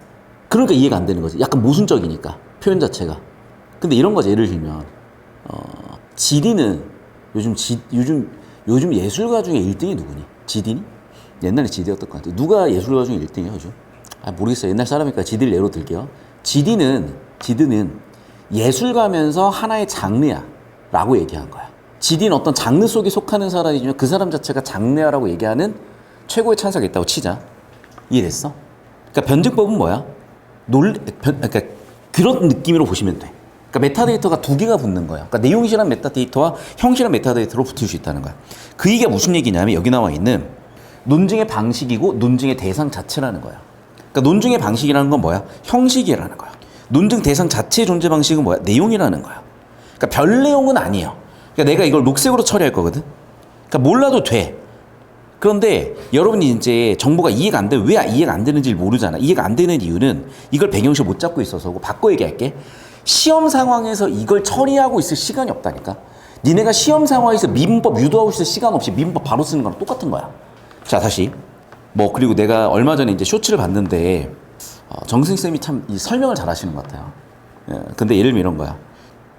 그러니까 이해가 안 되는 거지. 약간 모순적이니까 표현 자체가. 근데 이런 거지. 예를 들면 지디는 요즘 예술가 중에 1등이 누구니? 지디니? 옛날에 지디였던 것 같아. 누가 예술가 중에 1등이야 요즘? 모르겠어요. 옛날 사람이니까 지디를 예로 들게요. 지디는 예술가면서 하나의 장르야 라고 얘기한 거야. 지디는 어떤 장르 속에 속하는 사람이지만 그 사람 자체가 장르야라고 얘기하는 최고의 찬사가 있다고 치자. 이해됐어? 그러니까 변증법은 뭐야? 그러니까 그런 느낌으로 보시면 돼. 그러니까 메타데이터가 두 개가 붙는 거야. 그러니까 내용실한 메타데이터와 형실한 메타데이터로 붙을 수 있다는 거야. 그 얘기가 무슨 얘기냐면 여기 나와 있는 논증의 방식이고 논증의 대상 자체라는 거야. 그러니까 논증의 방식이라는 건 뭐야? 형식이라는 거야. 논증 대상 자체의 존재 방식은 뭐야? 내용이라는 거야. 그러니까 별 내용은 아니에요. 그러니까 내가 이걸 녹색으로 처리할 거거든. 그러니까 몰라도 돼. 그런데 여러분이 이제 정보가 이해가 안 돼. 왜 이해가 안 되는지 모르잖아. 이해가 안 되는 이유는 이걸 배경식 못 잡고 있어서고 바꿔 얘기할게. 시험 상황에서 이걸 처리하고 있을 시간이 없다니까. 니네가 시험 상황에서 미분법 유도하고 있을 시간 없이 미분법 바로 쓰는 거랑 똑같은 거야. 자, 다시. 그리고 내가 얼마 전에 이제 쇼츠를 봤는데 정승쌤이 참 이 설명을 잘 하시는 것 같아요. 근데 예를 들면 이런 거야.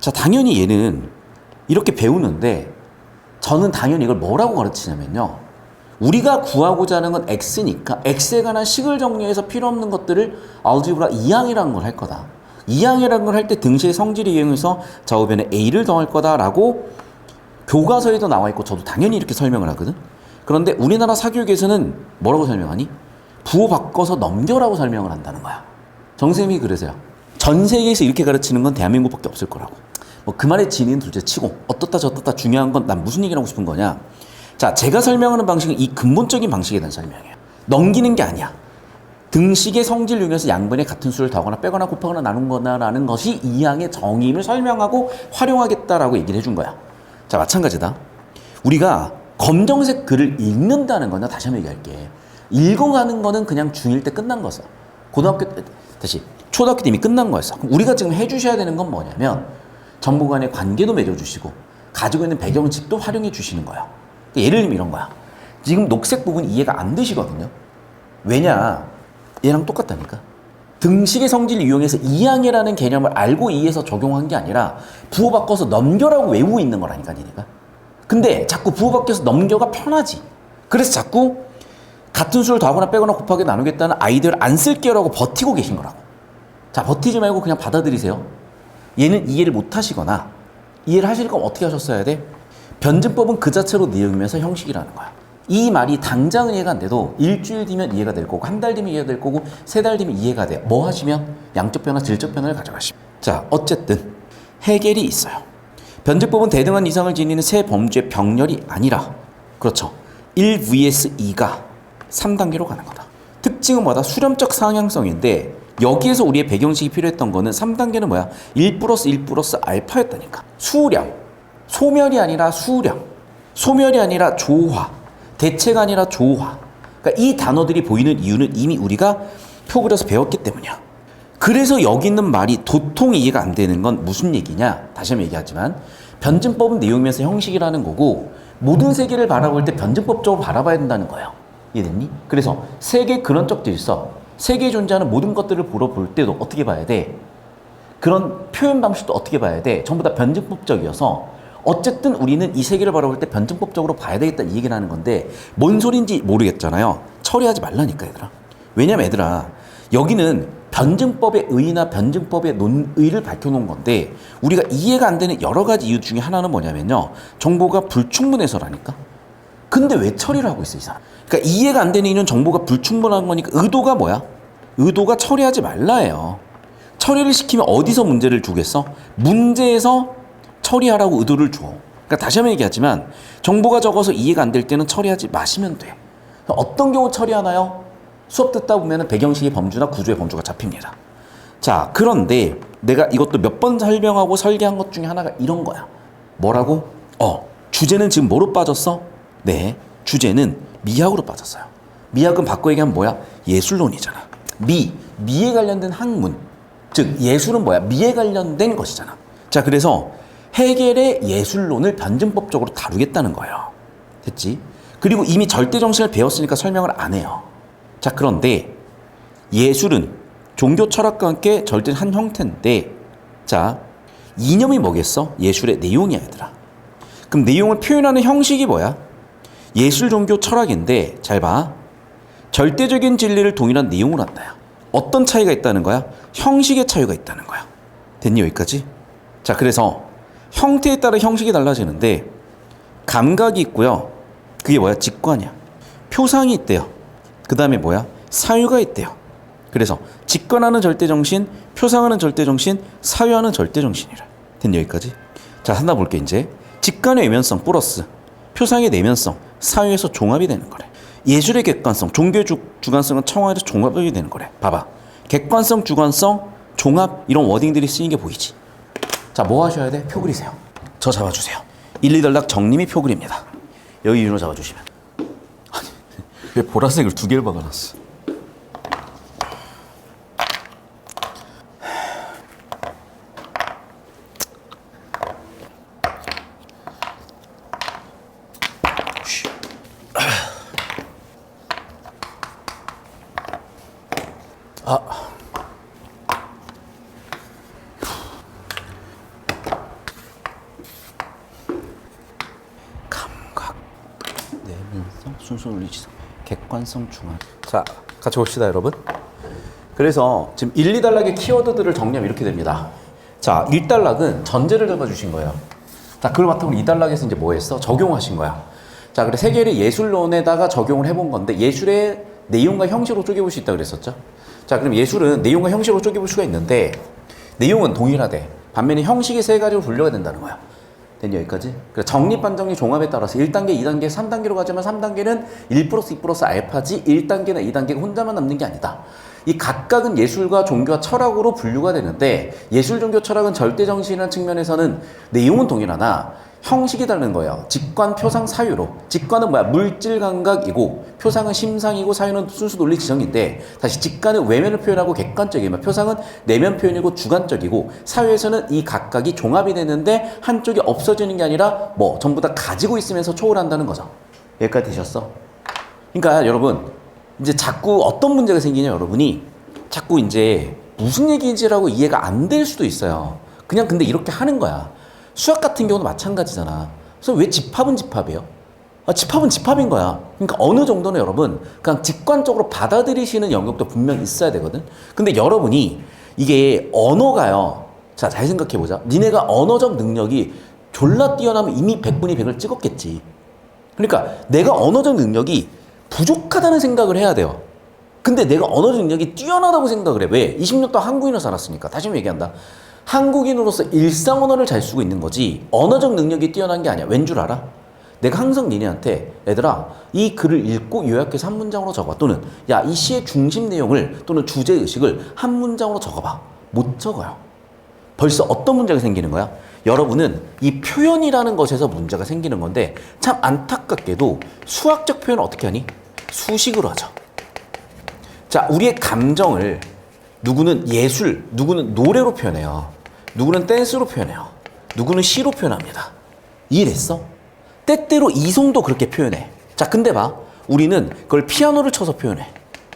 자, 당연히 얘는 이렇게 배우는데 저는 당연히 이걸 뭐라고 가르치냐면요. 우리가 구하고자 하는 건 X니까 X에 관한 식을 정리해서 필요 없는 것들을 알지브라 2항이라는 걸 할 거다. 2항이라는 걸 할 때 등식의 성질을 이용해서 좌우변에 A를 더할 거다라고 교과서에도 나와 있고 저도 당연히 이렇게 설명을 하거든. 그런데 우리나라 사교육에서는 뭐라고 설명하니? 부호 바꿔서 넘겨라고 설명을 한다는 거야. 정쌤이 그러세요. 전 세계에서 이렇게 가르치는 건 대한민국밖에 없을 거라고. 그 말의 진위는 둘째 치고 어떻다 저떻다 중요한 건 난 무슨 얘기를 하고 싶은 거냐. 자, 제가 설명하는 방식은 이 근본적인 방식에 대한 설명이에요. 넘기는 게 아니야. 등식의 성질을 이용해서 양변에 같은 수를 더하거나 빼거나 곱하거나 나눈거나라는 것이 이 항의 정의를 설명하고 활용하겠다라고 얘기를 해준 거야. 자, 마찬가지다. 우리가 검정색 글을 읽는다는 거냐 다시 한번 얘기할게. 읽어가는 거는 그냥 중1 때 끝난 거였어. 고등학교 때, 다시 초등학교 때 이미 끝난 거였어. 그럼 우리가 지금 해주셔야 되는 건 뭐냐면 정보 간의 관계도 맺어주시고 가지고 있는 배경식도 활용해 주시는 거야. 예를 들면 이런 거야. 지금 녹색 부분 이해가 안 되시거든요. 왜냐? 얘랑 똑같다니까. 등식의 성질을 이용해서 이항이라는 개념을 알고 이해해서 적용한 게 아니라 부호 바꿔서 넘겨라고 외우고 있는 거라니까 니네가. 근데 자꾸 부호 바뀌어서 넘겨가 편하지. 그래서 자꾸 같은 수를 더하거나 빼거나 곱하기 나누겠다는 아이디어를 안 쓸게요라고 버티고 계신 거라고. 자, 버티지 말고 그냥 받아들이세요. 얘는 이해를 못 하시거나 이해를 하실 거면 어떻게 하셨어야 돼? 변증법은 그 자체로 내용이면서 형식이라는 거야. 이 말이 당장은 이해가 안 돼도 일주일 뒤면 이해가 될 거고 한 달 뒤면 이해가 될 거고 세 달 뒤면 이해가 돼요. 뭐 하시면? 양적 변화, 질적 변화를 가져가시면. 자, 어쨌든 해결이 있어요. 변증법은 대등한 이상을 지니는 세 범주의 병렬이 아니라 그렇죠. 1 vs 2가 3단계로 가는 거다. 특징은 뭐다? 수렴적 상향성인데 여기에서 우리의 배경식이 필요했던 거는 3단계는 뭐야? 1 플러스 1 플러스 알파였다니까. 수렴. 소멸이 아니라 수렴. 소멸이 아니라 조화. 대체가 아니라 조화. 그러니까 이 단어들이 보이는 이유는 이미 우리가 표 그려서 배웠기 때문이야. 그래서 여기 있는 말이 도통 이해가 안 되는 건 무슨 얘기냐? 다시 한번 얘기하지만 변증법은 내용이면서 형식이라는 거고 모든 세계를 바라볼 때 변증법적으로 바라봐야 된다는 거예요. 이해됐니? 그래서 세계 근원적 질서, 세계에 존재하는 모든 것들을 보러 볼 때도 어떻게 봐야 돼? 그런 표현 방식도 어떻게 봐야 돼? 전부 다 변증법적이어서 어쨌든 우리는 이 세계를 바라볼 때 변증법적으로 봐야 되겠다 이 얘기를 하는 건데 뭔 소린지 모르겠잖아요. 처리하지 말라니까 얘들아. 왜냐면 얘들아 여기는 변증법의 의의나 변증법의 논의를 밝혀놓은 건데 우리가 이해가 안 되는 여러 가지 이유 중에 하나는 뭐냐면요. 정보가 불충분해서라니까. 근데 왜 처리를 하고 있어 이 사람? 그러니까 이해가 안 되는 이유는 정보가 불충분한 거니까 의도가 뭐야? 의도가 처리하지 말라예요. 처리를 시키면 어디서 문제를 주겠어? 문제에서 처리하라고 의도를 줘. 그러니까 다시 한번 얘기하지만 정보가 적어서 이해가 안 될 때는 처리하지 마시면 돼. 어떤 경우 처리하나요? 수업 듣다 보면 배경식의 범주나 구조의 범주가 잡힙니다. 자, 그런데 내가 이것도 몇 번 설명하고 설계한 것 중에 하나가 이런 거야. 뭐라고? 주제는 지금 뭐로 빠졌어? 네, 주제는 미학으로 빠졌어요. 미학은 바꿔 얘기하면 뭐야? 예술론이잖아. 미에 관련된 학문. 즉 예술은 뭐야? 미에 관련된 것이잖아. 자, 그래서 해겔의 예술론을 변증법적으로 다루겠다는 거예요. 됐지? 그리고 이미 절대정신을 배웠으니까 설명을 안 해요. 자, 그런데 예술은 종교 철학과 함께 절대 한 형태인데 자, 이념이 뭐겠어? 예술의 내용이야 얘들아. 그럼 내용을 표현하는 형식이 뭐야? 예술, 종교, 철학인데 잘 봐. 절대적인 진리를 동일한 내용으로 한다야. 어떤 차이가 있다는 거야? 형식의 차이가 있다는 거야. 됐니 여기까지? 자, 그래서 형태에 따라 형식이 달라지는데 감각이 있고요. 그게 뭐야? 직관이야. 표상이 있대요. 그 다음에 뭐야? 사유가 있대요. 그래서 직관하는 절대정신, 표상하는 절대정신, 사유하는 절대정신이라. 된 여기까지. 자, 하나 볼게 이제. 직관의 외면성 플러스 표상의 내면성, 사유에서 종합이 되는 거래. 예술의 객관성, 종교의 주관성은 청와에서 종합이 되는 거래. 봐봐. 객관성, 주관성, 종합 이런 워딩들이 쓰이는 게 보이지. 자, 뭐 하셔야 돼? 표 그리세요. 저 잡아주세요. 1, 2단락 정림이 표 그립니다. 여기 윤호 잡아주시면. 아니, 왜 보라색을 2개를 박아놨어? 감각, 내면성, 순수 논리지성, 객관성, 중앙. 자, 같이 봅시다, 여러분. 그래서 지금 1, 2단락의 키워드들을 정리하면 이렇게 됩니다. 자, 1단락은 전제를 잡아주신 거예요. 자, 그걸 바탕으로 2단락에서 이제 뭐 했어? 적용하신 거야. 자, 그래 세계를 예술론에다가 적용을 해본 건데 예술의 내용과 형식으로 쪼개볼 수 있다 그랬었죠. 자, 그럼 예술은 내용과 형식으로 쪼개볼 수가 있는데 내용은 동일하대. 반면에 형식이 3가지로 분류가 된다는 거야. 된 여기까지? 그래 정립, 반정리, 종합에 따라서 1단계, 2단계, 3단계로 가자면 3단계는 1 플러스 2 플러스 알파지 1단계나 2단계가 혼자만 남는 게 아니다. 이 각각은 예술과 종교와 철학으로 분류가 되는데 예술, 종교, 철학은 절대정신이라는 측면에서는 내용은 동일하나 형식이 다른 거예요. 직관, 표상, 사유로. 직관은 뭐야? 물질 감각이고 표상은 심상이고 사유는 순수 논리 지성인데 다시 직관은 외면을 표현하고 객관적이고 표상은 내면 표현이고 주관적이고 사유에서는 이 각각이 종합이 되는데 한쪽이 없어지는 게 아니라 뭐 전부 다 가지고 있으면서 초월한다는 거죠. 여기까지 되셨어? 그러니까 여러분 이제 자꾸 어떤 문제가 생기냐 여러분이 자꾸 이제 무슨 얘기인지라고 이해가 안 될 수도 있어요. 그냥 근데 이렇게 하는 거야. 수학 같은 경우도 마찬가지잖아. 그래서 왜 집합은 집합이에요? 집합은 집합인 거야. 그러니까 어느 정도는 여러분 그냥 직관적으로 받아들이시는 영역도 분명히 있어야 되거든. 근데 여러분이 이게 언어가요. 자, 잘 생각해보자. 니네가 언어적 능력이 졸라 뛰어나면 이미 100분이 100을 찍었겠지. 그러니까 내가 언어적 능력이 부족하다는 생각을 해야 돼요. 근데 내가 언어적 능력이 뛰어나다고 생각을 해. 왜? 20년 동안 한국인으로 살았으니까. 다시 한번 얘기한다. 한국인으로서 일상 언어를 잘 쓰고 있는 거지 언어적 능력이 뛰어난 게 아니야. 왠 줄 알아? 내가 항상 니네한테 얘들아 이 글을 읽고 요약해서 한 문장으로 적어봐. 또는 야, 이 시의 중심 내용을 또는 주제의식을 한 문장으로 적어봐. 못 적어요. 벌써 어떤 문제가 생기는 거야? 여러분은 이 표현이라는 것에서 문제가 생기는 건데 참 안타깝게도 수학적 표현을 어떻게 하니? 수식으로 하죠. 자, 우리의 감정을 누구는 예술, 누구는 노래로 표현해요. 누구는 댄스로 표현해요. 누구는 시로 표현합니다. 이해됐어? 때때로 이송도 그렇게 표현해. 자, 근데 봐. 우리는 그걸 피아노를 쳐서 표현해.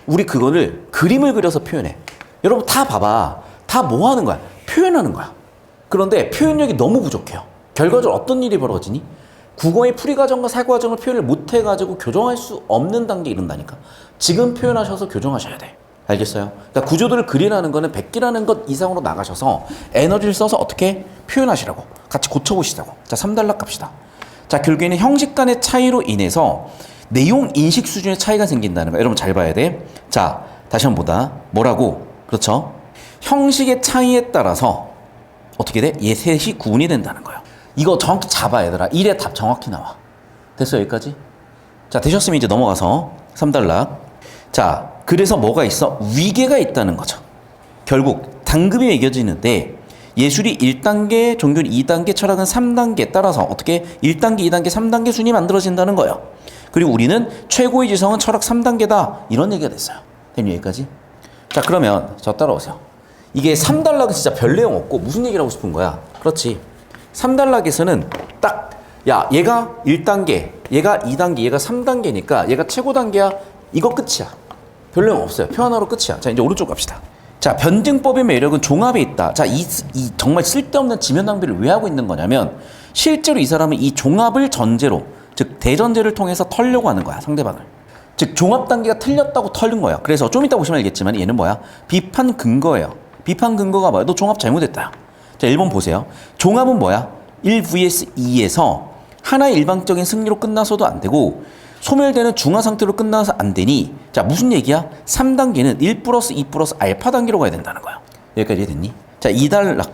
우리 그거를 그림을 그려서 표현해. 여러분 다 봐봐. 다 뭐 하는 거야? 표현하는 거야. 그런데 표현력이 너무 부족해요. 결과적으로 어떤 일이 벌어지니? 국어의 풀이 과정과 사고 과정을 표현을 못 해가지고 교정할 수 없는 단계에 이른다니까. 지금 표현하셔서 교정하셔야 돼. 알겠어요? 그러니까 구조들을 그리라는 거는 100기라는 것 이상으로 나가셔서 에너지를 써서 어떻게 표현하시라고. 같이 고쳐보시자고. 자, 3단락 갑시다. 자, 결국에는 형식 간의 차이로 인해서 내용 인식 수준의 차이가 생긴다는 거야. 여러분 잘 봐야 돼. 자, 다시 한번 보다. 뭐라고? 그렇죠? 형식의 차이에 따라서 어떻게 돼? 얘 셋이 구분이 된다는 거예요. 이거 정확히 잡아 얘들아. 1의 답 정확히 나와. 됐어 여기까지? 자, 되셨으면 이제 넘어가서 3단락. 자, 그래서 뭐가 있어? 위계가 있다는 거죠. 결국 단급이 매겨지는데 예술이 1단계, 종교는 2단계, 철학은 3단계 따라서 어떻게 1단계, 2단계, 3단계 순위 만들어진다는 거예요. 그리고 우리는 최고의 지성은 철학 3단계다. 이런 얘기가 됐어요. 된 여기까지? 자, 그러면 저 따라오세요. 이게 3단락은 진짜 별 내용 없고 무슨 얘기를 하고 싶은 거야? 그렇지. 3단락에서는 딱 야, 얘가 1단계, 얘가 2단계, 얘가 3단계니까 얘가 최고 단계야. 이거 끝이야. 별 내용 없어요. 표 하나로 끝이야. 자, 이제 오른쪽 갑시다. 자, 변증법의 매력은 종합에 있다. 자, 이 정말 쓸데없는 지면 낭비를 왜 하고 있는 거냐면 실제로 이 사람은 이 종합을 전제로, 즉 대전제를 통해서 털려고 하는 거야, 상대방을. 즉 종합 단계가 틀렸다고 털는 거야. 그래서 좀 이따 보시면 알겠지만 얘는 뭐야? 비판 근거예요. 비판 근거가 뭐야? 너 종합 잘못했다. 자, 1번 보세요. 종합은 뭐야? 1 vs 2에서 하나의 일방적인 승리로 끝나서도 안 되고 소멸되는 중화 상태로 끝나서 안 되니 자, 무슨 얘기야? 3단계는 1 플러스 2 플러스 알파 단계로 가야 된다는 거야. 여기까지 됐니? 자, 2단락.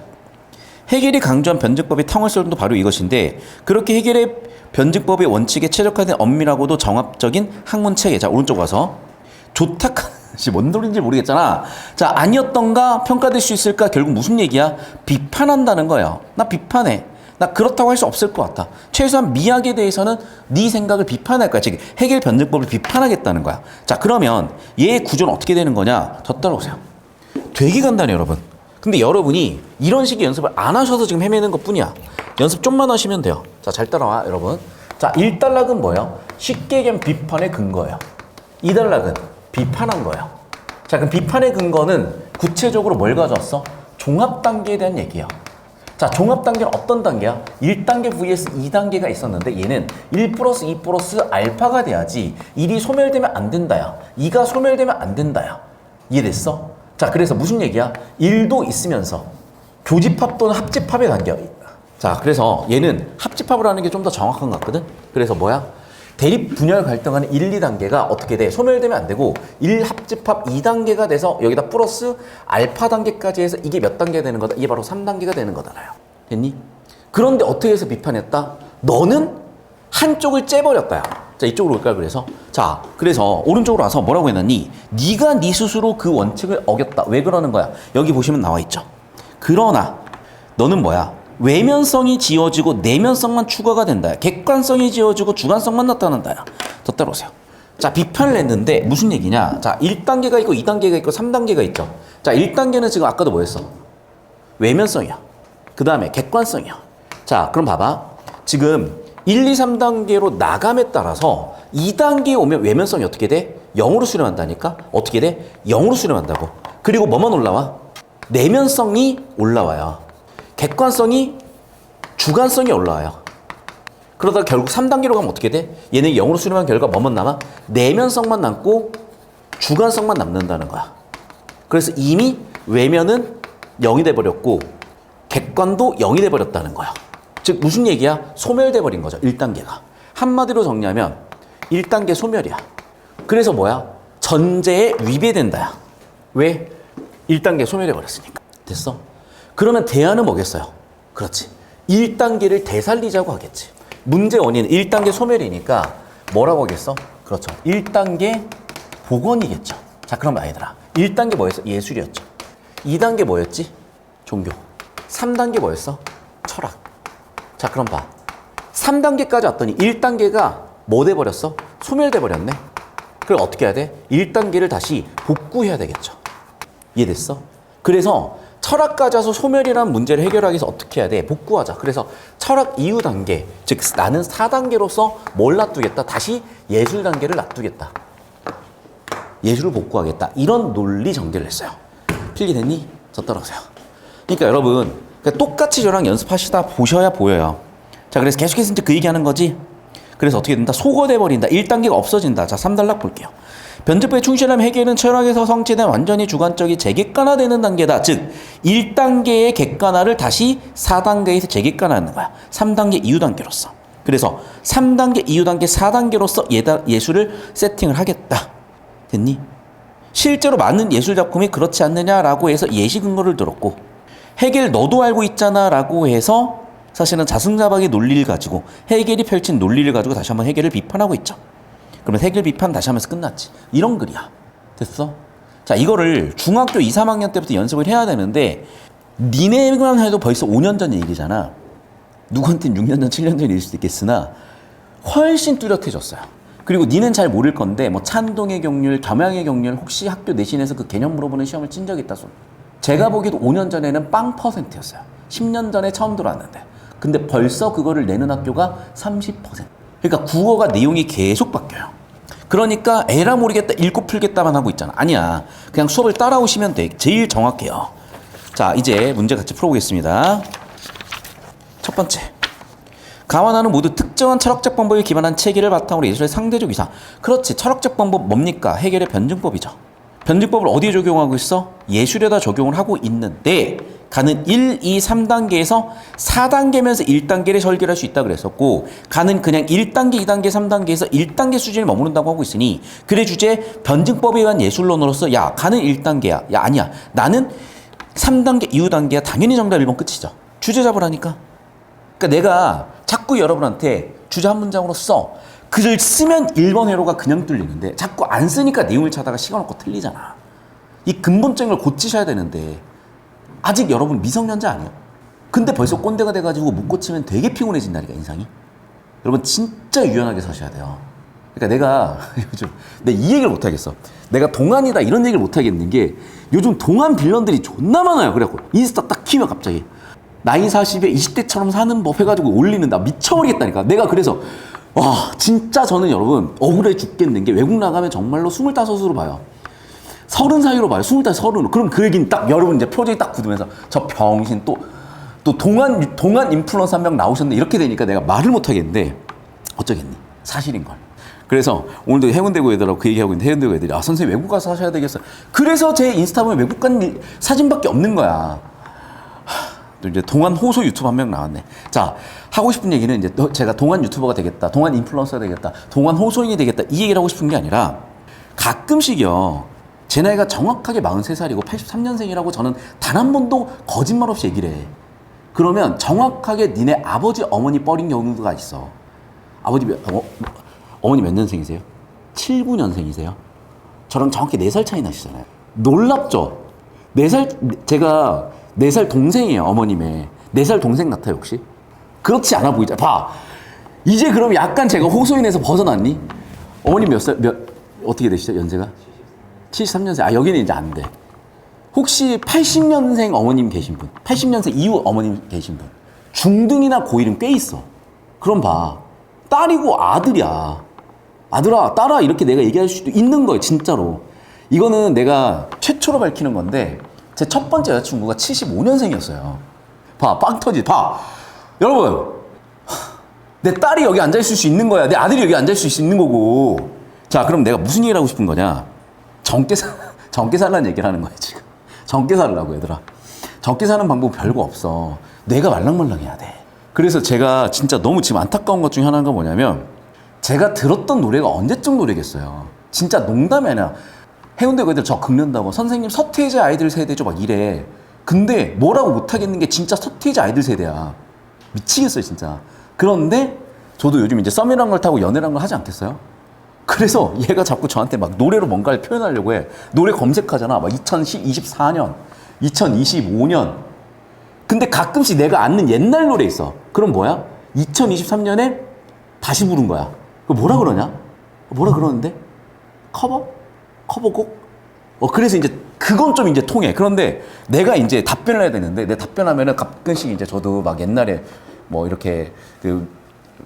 해겔이 강조한 변증법의 탕월설도 바로 이것인데, 그렇게 해겔의 변증법의 원칙에 최적화된 엄밀하고도 정합적인 학문 체계. 자, 오른쪽 와서. 조탁한 것이 뭔 소리인지 모르겠잖아. 자, 아니었던가 평가될 수 있을까? 결국 무슨 얘기야? 비판한다는 거예요. 나 비판해. 나 그렇다고 할 수 없을 것 같아. 최소한 미학에 대해서는 네 생각을 비판할 거야. 즉 해겔 변증법을 비판하겠다는 거야. 자, 그러면 얘의 구조는 어떻게 되는 거냐? 저 따라오세요. 되게 간단해요, 여러분. 근데 여러분이 이런 식의 연습을 안 하셔서 지금 헤매는 것 뿐이야. 연습 좀만 하시면 돼요. 자, 잘 따라와, 여러분. 자, 1단락은 뭐예요? 쉽게 얘기하면 비판의 근거예요. 2단락은 비판한 거예요. 자, 그럼 비판의 근거는 구체적으로 뭘 가져왔어? 종합 단계에 대한 얘기예요. 자, 종합 단계는 어떤 단계야? 1단계 vs 2단계가 있었는데 얘는 1 플러스 2 플러스 알파가 돼야지 1이 소멸되면 안 된다야. 2가 소멸되면 안 된다야. 이해됐어? 자, 그래서 무슨 얘기야? 1도 있으면서 교집합 또는 합집합의 단계야. 자, 그래서 얘는 합집합을 하는 게 좀 더 정확한 것 같거든? 그래서 뭐야? 대립 분열 갈등하는 1, 2단계가 어떻게 돼? 소멸되면 안 되고 1 합집합 2단계가 돼서 여기다 플러스 알파 단계까지 해서 이게 몇 단계가 되는 거다? 이게 바로 3단계가 되는 거잖아요. 됐니? 그런데 어떻게 해서 비판했다? 너는 한쪽을 째버렸다야. 자, 이쪽으로 올까요? 그래서 자, 그래서 오른쪽으로 와서 뭐라고 했느니? 네가 네 스스로 그 원칙을 어겼다. 왜 그러는 거야? 여기 보시면 나와 있죠. 그러나 너는 뭐야? 외면성이 지어지고 내면성만 추가가 된다. 객관성이 지어지고 주관성만 나타난다. 더 따라오세요. 자, 비판을 했는데 무슨 얘기냐? 자, 1단계가 있고 2단계가 있고 3단계가 있죠. 자, 1단계는 지금 아까도 뭐였어? 외면성이야. 그 다음에 객관성이야. 자, 그럼 봐봐. 지금 1, 2, 3단계로 나감에 따라서 2단계에 오면 외면성이 어떻게 돼? 0으로 수렴한다니까? 어떻게 돼? 0으로 수렴한다고. 그리고 뭐만 올라와? 내면성이 올라와요. 객관성이, 주관성이 올라와요. 그러다가 결국 3단계로 가면 어떻게 돼? 얘는 0으로 수렴한 결과 뭐만 남아? 내면성만 남고 주관성만 남는다는 거야. 그래서 이미 외면은 0이 돼버렸고 객관도 0이 돼버렸다는 거야. 즉 무슨 얘기야? 소멸돼버린 거죠. 1단계가. 한마디로 정리하면 1단계 소멸이야. 그래서 뭐야? 전제에 위배된다야. 왜? 1단계 소멸해버렸으니까. 됐어? 그러면 대안은 뭐겠어요? 그렇지. 1단계를 되살리자고 하겠지. 문제 원인은 1단계 소멸이니까 뭐라고 하겠어? 그렇죠. 1단계 복원이겠죠. 자, 그럼 아이들아. 1단계 뭐였어? 예술이었죠. 2단계 뭐였지? 종교. 3단계 뭐였어? 철학. 자, 그럼 봐. 3단계까지 왔더니 1단계가 뭐 돼버렸어? 소멸돼버렸네. 그럼 어떻게 해야 돼? 1단계를 다시 복구해야 되겠죠. 이해됐어? 그래서 철학까지 와서 소멸이라는 문제를 해결하기 위해서 어떻게 해야 돼? 복구하자. 그래서 철학 이후 단계, 즉 나는 4단계로서 뭘 놔두겠다? 다시 예술 단계를 놔두겠다. 예술을 복구하겠다. 이런 논리 전개를 했어요. 필기됐니? 저 따라오세요. 그러니까 여러분 똑같이 저랑 연습하시다 보셔야 보여요. 자, 그래서 계속해서 이제 그 얘기하는 거지. 그래서 어떻게 된다? 소거돼버린다. 1단계가 없어진다. 자, 3단락 볼게요. 변증법에 충실하면 해결은 철학에서 성취된 완전히 주관적이 재객관화되는 단계다. 즉 1단계의 객관화를 다시 4단계에서 재객관화하는 거야. 3단계 이후 단계로서. 그래서 3단계 이후 단계 4단계로서 예술을 세팅을 하겠다. 됐니? 실제로 많은 예술 작품이 그렇지 않느냐라고 해서 예시 근거를 들었고, 해겔 너도 알고 있잖아 라고 해서 사실은 자승자박의 논리를 가지고 해겔이 펼친 논리를 가지고 다시 한번 해겔을 비판하고 있죠. 그러면 해겔 비판 다시 하면서 끝났지. 이런 글이야. 됐어? 자, 이거를 중학교 2, 3학년 때부터 연습을 해야 되는데 니네만 해도 벌써 5년 전 얘기잖아. 누구한테는 6년 전, 7년 전 일일 수도 있겠으나 훨씬 뚜렷해졌어요. 그리고 니는 잘 모를 건데 뭐 찬동의 경률, 겸양의 경률 혹시 학교 내신에서 그 개념 물어보는 시험을 친 적 있다 손. 제가 보기에도 5년 전에는 빵 %였어요. 10년 전에 처음 들어왔는데. 근데 벌써 그거를 내는 학교가 30%. 그러니까 국어가 내용이 계속 바뀌어요. 그러니까 에라 모르겠다, 읽고 풀겠다만 하고 있잖아. 아니야. 그냥 수업을 따라오시면 돼. 제일 정확해요. 자, 이제 문제 같이 풀어보겠습니다. 첫 번째. 가와나는 모두 특정한 철학적 방법에 기반한 체계를 바탕으로 예술의 상대적 이상. 그렇지. 철학적 방법 뭡니까? 해겔의 변증법이죠. 변증법을 어디에 적용하고 있어? 예술에다 적용을 하고 있는데 가는 1, 2, 3단계에서 4단계면서 1단계를 설계할 수 있다 그랬었고 가는 그냥 1단계, 2단계, 3단계에서 1단계 수준에 머무른다고 하고 있으니 그래 주제 변증법에 의한 예술론으로서 야 가는 1단계야. 야 아니야. 나는 3단계 이후 단계야. 당연히 정답 1번 끝이죠. 주제 잡으라니까. 그러니까 내가 자꾸 여러분한테 주제 한 문장으로 써. 글을 쓰면 1번 회로가 그냥 뚫리는데 자꾸 안 쓰니까 내용을 찾다가 시간 없고 틀리잖아. 이 근본적인 걸 고치셔야 되는데 아직 여러분 미성년자 아니에요? 근데 벌써 꼰대가 돼가지고 못 고치면 되게 피곤해진다니까 인상이. 여러분 진짜 유연하게 서셔야 돼요. 그러니까 내가 요즘 이 얘기를 못 하겠어. 내가 동안이다 이런 얘기를 못 하겠는 게 요즘 동안 빌런들이 존나 많아요. 그래갖고 인스타 딱 키면 갑자기 나이 40에 20대처럼 사는 법 해가지고 올리는 나 미쳐버리겠다니까. 내가 그래서 와 진짜 저는 여러분 억울해 죽겠는 게 외국 나가면 정말로 25으로 봐요. 30 사이로 봐요. 25, 30으로. 그럼 그 얘기는 딱 여러분 이제 표정이 딱 굳으면서 저 병신 또 동안 인플루언서 한 명 나오셨네 이렇게 되니까 내가 말을 못 하겠는데 어쩌겠니? 사실인걸. 그래서 오늘도 해운대구 애들하고 그 얘기하고 있는데 해운대구 애들이 선생님 외국 가서 하셔야 되겠어요. 그래서 제 인스타 보면 외국 간 사진밖에 없는 거야. 또 이제 동안 호소 유튜브 한 명 나왔네. 자, 하고 싶은 얘기는 이제 제가 동안 유튜버가 되겠다, 동안 인플루언서가 되겠다, 동안 호소인이 되겠다 이 얘기를 하고 싶은 게 아니라 가끔씩요. 제 나이가 정확하게 43살이고 83년생이라고 저는 단 한 번도 거짓말 없이 얘기를 해. 그러면 정확하게 니네 아버지 어머니 뻘인 경우가 있어. 어머니 몇 년생이세요? 79년생이세요? 저랑 정확히 4살 차이 나시잖아요. 놀랍죠? 제가 4살 동생이에요, 어머님의. 4살 동생 같아요, 혹시? 그렇지 않아 보이죠? 봐. 이제 그럼 약간 제가 호소인에서 벗어났니? 어머님 어떻게 되시죠, 연세가? 73년생. 아, 여기는 이제 안 돼. 혹시 80년생 어머님 계신 분? 80년생 이후 어머님 계신 분? 중등이나 고1은 꽤 있어. 그럼 봐. 딸이고 아들이야. 아들아, 딸아, 이렇게 내가 얘기할 수도 있는 거예요, 진짜로. 이거는 내가 최초로 밝히는 건데, 제 첫 번째 여자친구가 75년생이었어요. 봐, 빵 터지. 봐. 여러분, 내 딸이 여기 앉아있을 수 있는 거야. 내 아들이 여기 앉아있을 수 있는 거고. 자, 그럼 내가 무슨 얘기를 하고 싶은 거냐? 젊게 살라는 얘기를 하는 거야, 지금. 젊게 살라고, 얘들아. 젊게 사는 방법 별거 없어. 뇌가 말랑말랑해야 돼. 그래서 제가 진짜 너무 지금 안타까운 것 중에 하나가 뭐냐면, 제가 들었던 노래가 언제적 노래겠어요. 진짜 농담이 아니라, 해운대 그 애들 저 긁는다고 선생님 서태지 아이들 세대죠 막 이래. 근데 뭐라고 못하겠는 게 진짜 서태지 아이들 세대야. 미치겠어요 진짜. 그런데 저도 요즘 이제 썸이란 걸 타고 연애란 걸 하지 않겠어요? 그래서 얘가 자꾸 저한테 막 노래로 뭔가를 표현하려고 해. 노래 검색하잖아. 막 2024년, 2025년. 근데 가끔씩 내가 아는 옛날 노래 있어. 그럼 뭐야? 2023년에 다시 부른 거야. 뭐라 그러냐? 뭐라 그러는데? 커버곡? 그래서 이제 그건 좀 이제 통해. 그런데 내가 이제 답변을 해야 되는데 내 답변하면은 가끔씩 이제 저도 막 옛날에 뭐 이렇게 그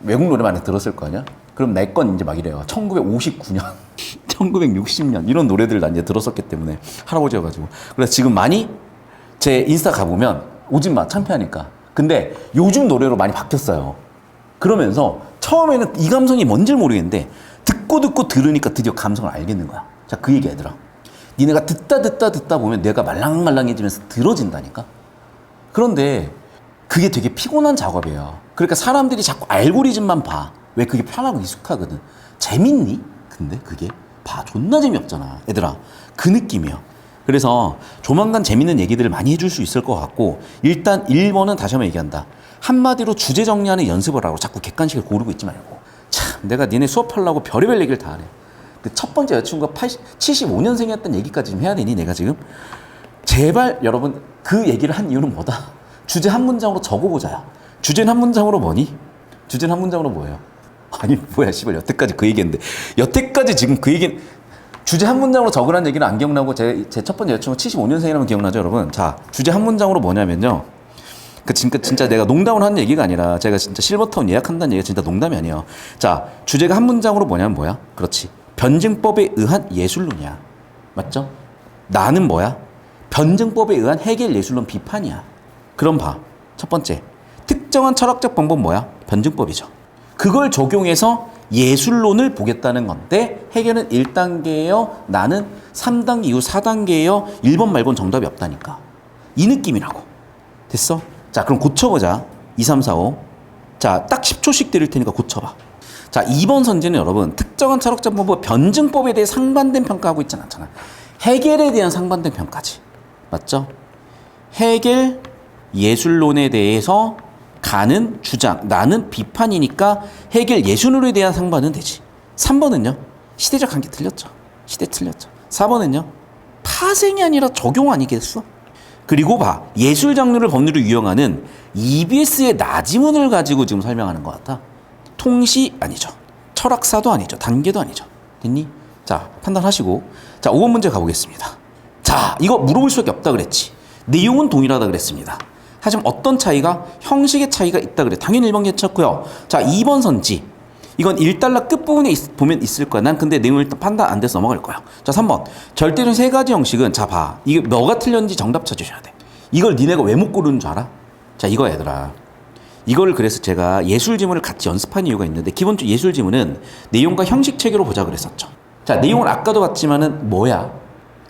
외국 노래 많이 들었을 거 아니야? 그럼 내 건 이제 막 이래요. 1959년, 1960년 이런 노래들 난 이제 들었었기 때문에 할아버지여가지고. 그래서 지금 많이 제 인스타 가보면 오진 마 창피하니까. 근데 요즘 노래로 많이 바뀌었어요. 그러면서 처음에는 이 감성이 뭔지 모르겠는데 듣고 들으니까 드디어 감성을 알겠는 거야. 자, 그 얘기 얘들아. 니네가 듣다 보면 뇌가 말랑말랑해지면서 들어진다니까. 그런데 그게 되게 피곤한 작업이에요. 그러니까 사람들이 자꾸 알고리즘만 봐. 왜? 그게 편하고 익숙하거든. 재밌니? 근데 그게 봐. 존나 재미없잖아. 얘들아, 그 느낌이야. 그래서 조만간 재밌는 얘기들을 많이 해줄 수 있을 것 같고, 일단 1번은 다시 한번 얘기한다. 한마디로 주제 정리하는 연습을 하고 자꾸 객관식을 고르고 있지 말고. 참, 내가 니네 수업하려고 별의별 얘기를 다 하네. 첫 번째 여자친구가 75년생이었던 얘기까지 좀 해야 되니 내가 지금? 제발 여러분, 그 얘기를 한 이유는 뭐다? 주제 한 문장으로 적어보자야. 주제는 한 문장으로 뭐니? 주제는 한 문장으로 뭐예요? 아니 뭐야 씨발, 여태까지 그 얘기했는데 여태까지 지금 그 얘기는 주제 한 문장으로 적으라는 얘기는 안 기억나고 제 첫 번째 여자친구 75년생이라면 기억나죠 여러분? 자, 주제 한 문장으로 뭐냐면요, 진짜 내가 농담을 하는 얘기가 아니라 제가 진짜 실버타운 예약한다는 얘기가 진짜 농담이 아니에요. 자, 주제가 한 문장으로 뭐냐면 뭐야? 그렇지, 변증법에 의한 예술론이야. 맞죠? 나는 뭐야? 변증법에 의한 해결 예술론 비판이야. 그럼 봐. 첫 번째, 특정한 철학적 방법 뭐야? 변증법이죠. 그걸 적용해서 예술론을 보겠다는 건데, 해결은 1단계예요. 나는 3단계 이후 4단계예요. 1번 말고는 정답이 없다니까. 이 느낌이라고. 됐어? 자, 그럼 고쳐보자. 2, 3, 4, 5. 자, 딱 10초씩 드릴 테니까 고쳐봐. 자, 2번 선지는 여러분 특정한 철학자법의 변증법에 대해 상반된 평가하고 있지는 않잖아. 해겔에 대한 상반된 평가지. 맞죠? 해겔 예술론에 대해서 가는 주장, 나는 비판이니까 해겔 예술론에 대한 상반은 되지. 3번은요? 시대적 관계 틀렸죠. 시대 틀렸죠. 4번은요? 파생이 아니라 적용 아니겠어? 그리고 봐. 예술 장르를 법률로 유형하는 EBS의 나지문을 가지고 지금 설명하는 것 같아. 통시 아니죠. 철학사도 아니죠. 단계도 아니죠. 됐니? 자, 판단하시고. 자, 5번 문제 가보겠습니다. 자, 이거 물어볼 수밖에 없다 그랬지. 내용은 동일하다 그랬습니다. 하지만 어떤 차이가? 형식의 차이가 있다 그래. 당연히 1번 괜찮고요. 자, 2번 선지. 이건 1달러 끝부분에 보면 있을 거야. 난 근데 내용을 일단 판단 안 돼서 넘어갈 거야. 자, 3번. 절대적인 세 가지 형식은, 자, 봐. 이게 뭐가 틀렸는지 정답 찾으셔야 돼. 이걸 니네가 왜 못 고르는 줄 알아? 자, 이거 얘들아. 이걸 그래서 제가 예술 지문을 같이 연습한 이유가 있는데, 기본적으로 예술 지문은 내용과 형식 체계로 보자 그랬었죠. 자, 내용을 아까도 봤지만은 뭐야?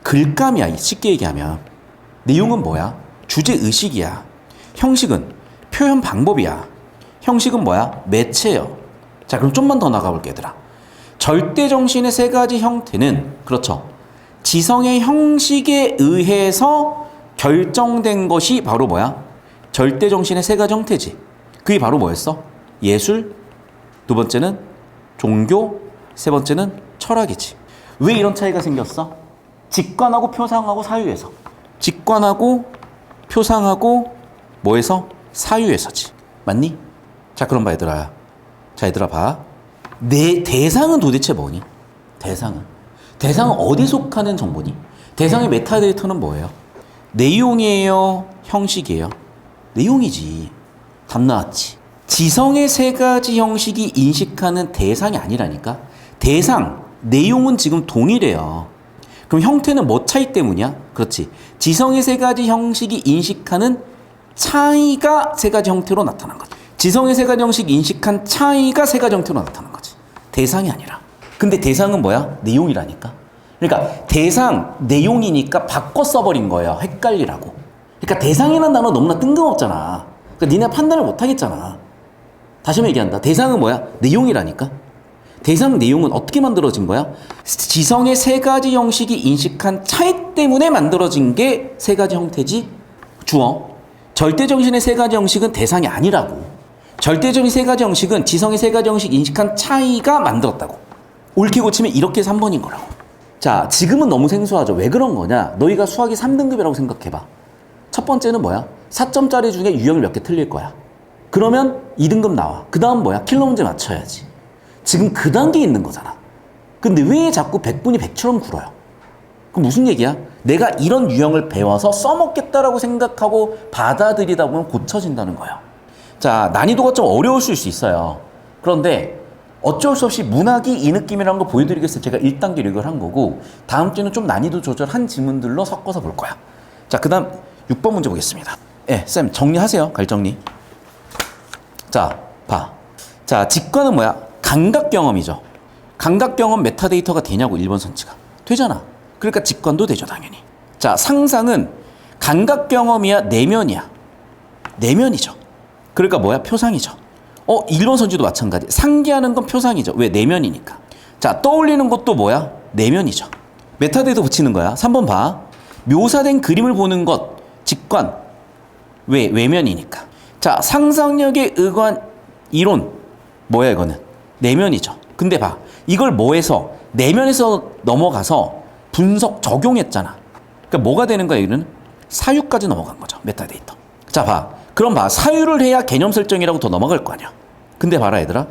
글감이야. 쉽게 얘기하면. 내용은 뭐야? 주제 의식이야. 형식은 표현 방법이야. 형식은 뭐야? 매체예요. 자, 그럼 좀만 더 나가볼게, 얘들아. 절대정신의 세 가지 형태는, 그렇죠, 지성의 형식에 의해서 결정된 것이 바로 뭐야? 절대정신의 세 가지 형태지. 그게 바로 뭐였어? 예술, 두 번째는 종교, 세 번째는 철학이지. 왜 이런 차이가 생겼어? 직관하고 표상하고 사유에서. 직관하고 표상하고 뭐에서? 사유에서지. 맞니? 자, 그럼 봐, 얘들아. 자, 얘들아 봐. 내 대상은 도대체 뭐니? 대상은 어디에 속하는 정보니? 대상의 메타데이터는 뭐예요? 내용이에요? 형식이에요? 내용이지. 답 나왔지. 지성의 세 가지 형식이 인식하는 대상이 아니라니까. 대상, 내용은 지금 동일해요. 그럼 형태는 뭐 차이 때문이야? 그렇지. 지성의 세 가지 형식이 인식하는 차이가 세 가지 형태로 나타난 거지. 지성의 세 가지 형식 인식한 차이가 세 가지 형태로 나타난 거지. 대상이 아니라. 근데 대상은 뭐야? 내용이라니까. 그러니까 대상, 내용이니까 바꿔 써버린 거예요. 헷갈리라고. 그러니까 대상이라는 단어 너무나 뜬금없잖아. 그러니까 니네 판단을 못 하겠잖아. 다시 한번 얘기한다. 대상은 뭐야? 내용이라니까. 대상 내용은 어떻게 만들어진 거야? 지성의 세 가지 형식이 인식한 차이 때문에 만들어진 게 세 가지 형태지. 주어. 절대정신의 세 가지 형식은 대상이 아니라고. 절대적인 세 가지 형식은 지성의 세 가지 형식 인식한 차이가 만들었다고. 옳게 고치면 이렇게 3번인 거라고. 자, 지금은 너무 생소하죠. 왜 그런 거냐? 너희가 수학이 3등급이라고 생각해봐. 첫 번째는 뭐야? 4점짜리 중에 유형이 몇 개 틀릴 거야. 그러면 2등급 나와. 그 다음 뭐야? 킬러 문제 맞춰야지. 지금 그 단계에 있는 거잖아. 근데 왜 자꾸 100분이 100처럼 굴어요? 그럼 무슨 얘기야? 내가 이런 유형을 배워서 써먹겠다라고 생각하고 받아들이다 보면 고쳐진다는 거예요. 자, 난이도가 좀 어려울 수 있어요. 그런데 어쩔 수 없이 문학이 이 느낌이라는 거 보여드리겠어요. 제가 1단계 교육을 한 거고, 다음 주에는 좀 난이도 조절한 지문들로 섞어서 볼 거야. 자, 그 다음 6번 문제 보겠습니다. 예, 쌤 정리하세요. 갈정리. 자, 봐. 자, 직관은 뭐야? 감각 경험이죠. 감각 경험 메타데이터가 되냐고, 1번 선지가. 되잖아. 그러니까 직관도 되죠, 당연히. 자, 상상은 감각 경험이야, 내면이야? 내면이죠. 그러니까 뭐야? 표상이죠. 1번 선지도 마찬가지. 상기하는 건 표상이죠. 왜? 내면이니까. 자, 떠올리는 것도 뭐야? 내면이죠. 메타데이터 붙이는 거야. 3번 봐. 묘사된 그림을 보는 것, 직관. 왜? 외면이니까. 자, 상상력에 의한 이론. 뭐야, 이거는? 내면이죠. 근데 봐. 이걸 뭐해서? 내면에서 넘어가서 분석, 적용했잖아. 그러니까 뭐가 되는 거야, 이거는? 사유까지 넘어간 거죠. 메타데이터. 자, 봐. 그럼 봐. 사유를 해야 개념 설정이라고 더 넘어갈 거 아니야. 근데 봐라, 얘들아.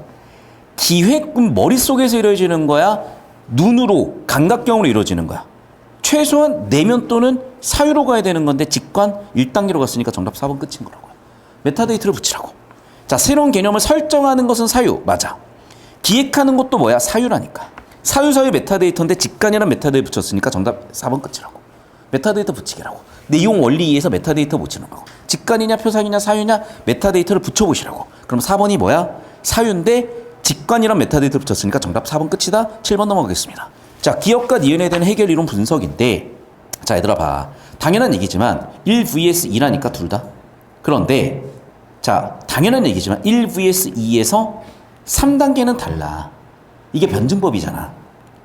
기획은 머릿속에서 이루어지는 거야? 눈으로, 감각경으로 이루어지는 거야? 최소한 내면 또는 사유로 가야 되는 건데 직관 1단계로 갔으니까 정답 4번 끝인 거라고요. 메타데이터를 붙이라고. 자, 새로운 개념을 설정하는 것은 사유. 맞아. 기획하는 것도 뭐야? 사유라니까. 사유 메타데이터인데 직관이란 메타데이터 붙였으니까 정답 4번 끝이라고. 메타데이터 붙이기라고. 내용 원리에서 메타데이터 붙이는 거고. 직관이냐 표상이냐 사유냐 메타데이터를 붙여보시라고. 그럼 4번이 뭐야? 사유인데 직관이란 메타데이터 붙였으니까 정답 4번 끝이다. 7번 넘어가겠습니다. 자, 기억과 니은에 대한 해결 이론 분석인데, 자, 얘들아 봐. 당연한 얘기지만 1 vs 2라니까 둘 다. 그런데 자, 당연한 얘기지만 1 vs 2에서 3단계는 달라. 이게 변증법이잖아.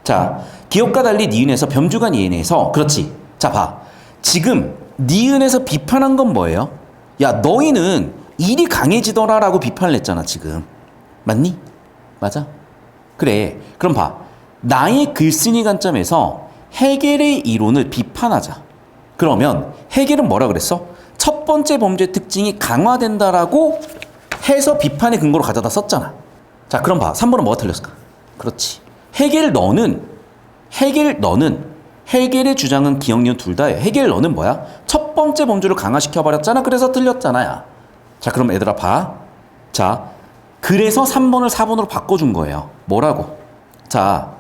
자, 기억과 달리 니은에서 변주간 이은에서 그렇지. 자, 봐. 지금 니은에서 비판한 건 뭐예요? 야, 너희는 일이 강해지더라 라고 비판을 했잖아, 지금. 맞니? 맞아? 그래. 그럼 봐. 나의 글쓴이 관점에서 해겔의 이론을 비판하자. 그러면 해겔은 뭐라 그랬어? 첫 번째 범죄 특징이 강화된다라고 해서 비판의 근거로 가져다 썼잖아. 자, 그럼 봐. 3번은 뭐가 틀렸을까? 그렇지. 해겔의 주장은 기억, 니은 둘 다예요. 해겔 너는 뭐야? 첫 번째 범주를 강화시켜버렸잖아. 그래서 틀렸잖아요. 자, 그럼 얘들아 봐. 자, 그래서 3번을 4번으로 바꿔준 거예요. 뭐라고? 자,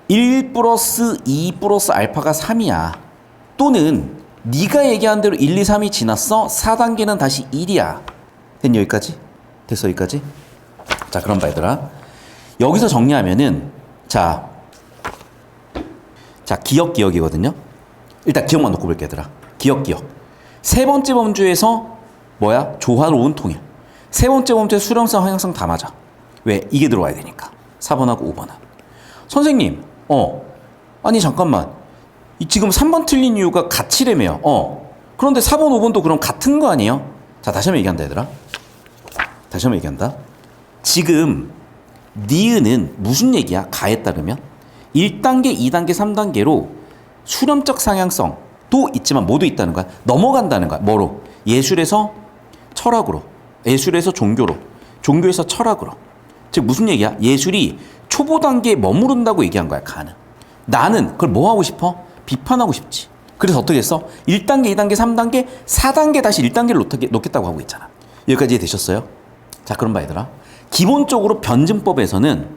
1 플러스 2 플러스 알파가 3이야. 또는 네가 얘기한 대로 1, 2, 3이 지났어. 4단계는 다시 1이야. 됐니 여기까지? 됐어 여기까지? 자, 그럼 봐 얘들아. 여기서 정리하면은 자, 기억이거든요. 일단 기억만 놓고 볼게 얘들아. 기억. 세 번째 범주에서 뭐야? 조화로운 통일. 세 번째 범주에 수렴성, 항향성 다 맞아. 왜? 이게 들어와야 되니까. 4번하고 5번은. 선생님, 아니 잠깐만. 지금 3번 틀린 이유가 같이래매요. 그런데 4번, 5번도 그럼 같은 거 아니에요? 자, 다시 한번 얘기한다 얘들아. 다시 한번 얘기한다. 지금 니은은 무슨 얘기야? 가에 따르면 1단계, 2단계, 3단계로 수렴적 상향성도 있지만 모두 있다는 거야. 넘어간다는 거야. 뭐로? 예술에서 철학으로, 예술에서 종교로, 종교에서 철학으로. 즉 무슨 얘기야? 예술이 초보 단계에 머무른다고 얘기한 거야. 가는. 나는 그걸 뭐 하고 싶어? 비판하고 싶지. 그래서 어떻게 했어? 1단계, 2단계, 3단계, 4단계 다시 1단계를 놓겠다고 하고 있잖아. 여기까지 이해되셨어요? 자, 그럼 봐 얘들아. 기본적으로 변증법에서는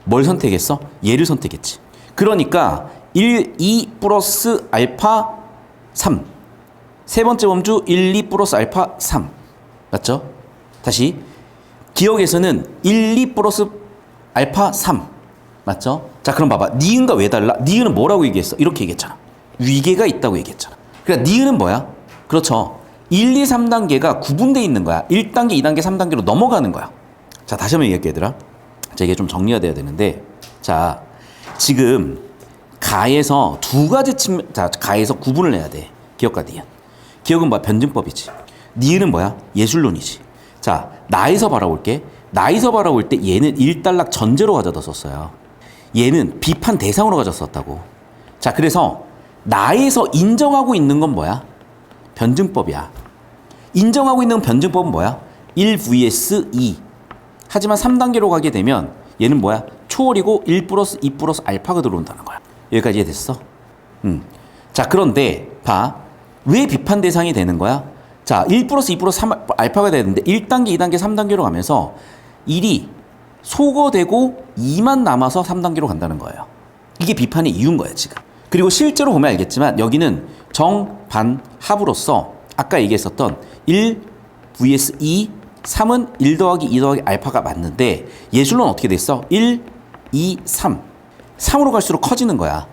뭘 선택했어? 얘를 선택했지. 그러니까 1, 2 플러스 알파 3. 세 번째 범주 1, 2 플러스 알파 3. 맞죠? 다시. 기억에서는 1, 2 플러스 알파 3. 맞죠? 자, 그럼 봐봐. 니은과 왜 달라? 니은은 뭐라고 얘기했어? 이렇게 얘기했잖아. 위계가 있다고 얘기했잖아. 그러니까 니은은 뭐야? 그렇죠. 1, 2, 3단계가 구분되어 있는 거야. 1단계, 2단계, 3단계로 넘어가는 거야. 자, 다시 한번 얘기할게 얘들아. 자, 이게 좀 정리가 돼야 되는데, 자, 지금 가에서 두 가지 측면, 자, 가에서 구분을 해야 돼. 기억과 니은. 기억은 뭐야? 변증법이지. 니은은 뭐야? 예술론이지. 자, 나에서 바라볼게. 나에서 바라볼 때 얘는 일단락 전제로 가져다 썼어요. 얘는 비판 대상으로 가졌었다고. 자, 그래서 나에서 인정하고 있는 건 뭐야? 변증법이야. 인정하고 있는 변증법은 뭐야? 1 vs 2. 하지만 3단계로 가게 되면 얘는 뭐야? 초월이고 1 플러스 2 플러스 알파가 들어온다는 거야. 여기까지 이해됐어? 자, 그런데 봐. 왜 비판 대상이 되는 거야? 자, 1 플러스 2 플러스 3 알파가 되는데 1단계, 2단계, 3단계로 가면서 1이 소거되고 2만 남아서 3단계로 간다는 거예요. 이게 비판의 이유인 거야 지금. 그리고 실제로 보면 알겠지만 여기는 정, 반, 합으로서 아까 얘기했었던 1 vs 2, 3은 1 더하기 2 더하기 알파가 맞는데 예술론 어떻게 됐어? 1, 2, 3. 3으로 갈수록 커지는 거야.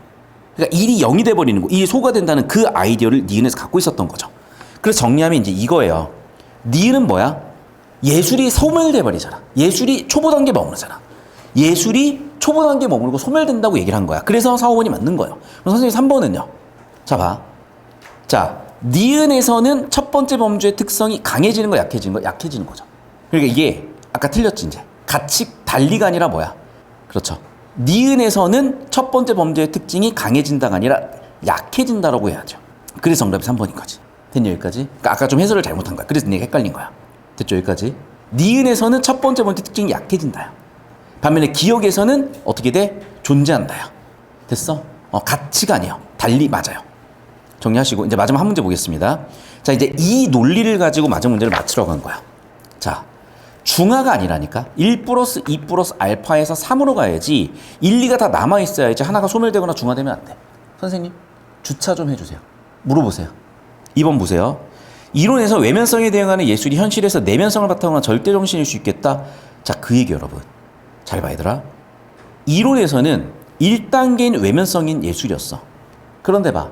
그러니까 1이 0이 돼버리는 거. 1이 소거된다는 그 아이디어를 니은에서 갖고 있었던 거죠. 그래서 정리하면 이제 이거예요. 니은은 뭐야? 예술이 소멸돼버리잖아. 예술이 초보 단계에 머무르잖아. 예술이 초보 단계에 머무르고 소멸된다고 얘기를 한 거야. 그래서 4, 5번이 맞는 거예요. 그럼 선생님 3번은요? 자, 봐. 자, 니은에서는 첫 번째 범주의 특성이 강해지는 거, 약해지는 거, 약해지는 거죠. 그러니까 이게 아까 틀렸지 이제. 같이 달리가 아니라 뭐야? 그렇죠. 니은에서는 첫 번째 범주의 특징이 강해진다가 아니라 약해진다라고 해야죠. 그래서 정답이 3번인 거지. 됐니 여기까지? 그러니까 아까 좀 해설을 잘못한 거야. 그래서 내가 헷갈린 거야. 됐죠 여기까지? 니은에서는 첫 번째 범주 특징이 약해진다요. 반면에 기억에서는 어떻게 돼? 존재한다요. 됐어? 가치가 아니에요. 달리 맞아요. 정리하시고 이제 마지막 한 문제 보겠습니다. 자, 이제 이 논리를 가지고 마지막 문제를 맞추려고 한 거야. 자, 중하가 아니라니까. 1 플러스 2 플러스 알파에서 3으로 가야지 1, 2가 다 남아있어야지 하나가 소멸되거나 중하되면 안 돼. 선생님 주차 좀 해주세요. 물어보세요. 2번 보세요. 이론에서 외면성에 대응하는 예술이 현실에서 내면성을 바탕으로 한 절대정신일 수 있겠다. 자, 그 얘기 여러분. 잘 봐 얘들아. 이론에서는 1단계인 외면성인 예술이었어. 그런데 봐.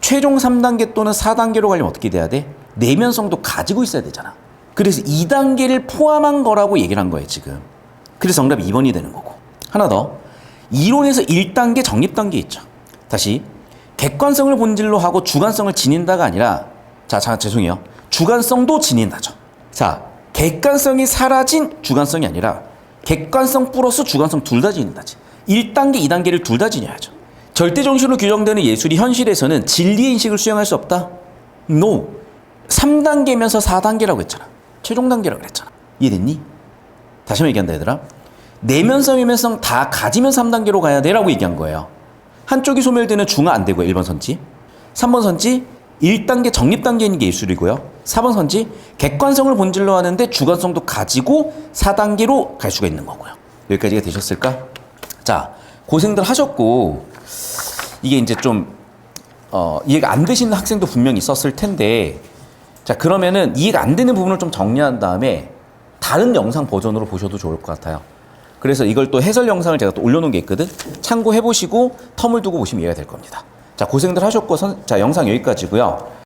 최종 3단계 또는 4단계로 가려면 어떻게 돼야 돼? 내면성도 가지고 있어야 되잖아. 그래서 2단계를 포함한 거라고 얘기를 한 거예요, 지금. 그래서 정답이 2번이 되는 거고. 하나 더. 이론에서 1단계 정립 단계 있죠. 다시. 객관성을 본질로 하고 주관성을 지닌다가 아니라, 자, 죄송해요. 주관성도 지닌다죠. 자, 객관성이 사라진 주관성이 아니라 객관성 플러스 주관성 둘 다 지닌다지. 1단계, 2단계를 둘 다 지녀야죠. 절대정신으로 규정되는 예술이 현실에서는 진리의 인식을 수용할 수 없다? No. 3단계면서 4단계라고 했잖아. 최종 단계라고 그랬잖아. 이해됐니? 다시 한번 얘기한다, 얘들아. 내면성, 외면성 다 가지면 3단계로 가야 돼라고 얘기한 거예요. 한쪽이 소멸되는 중화 안 되고요. 1번 선지. 3번 선지 1단계 정립 단계에 있는 게 예술이고요. 4번 선지 객관성을 본질로 하는데 주관성도 가지고 4단계로 갈 수가 있는 거고요. 여기까지가 되셨을까? 자, 고생들 하셨고 이게 이제 좀 이해가 안 되시는 학생도 분명히 있었을 텐데, 자, 그러면은 이해가 안 되는 부분을 좀 정리한 다음에 다른 영상 버전으로 보셔도 좋을 것 같아요. 그래서 이걸 또 해설 영상을 제가 또 올려놓은 게 있거든. 참고해 보시고 텀을 두고 보시면 이해가 될 겁니다. 자, 고생들 하셨고, 자, 영상 여기까지고요.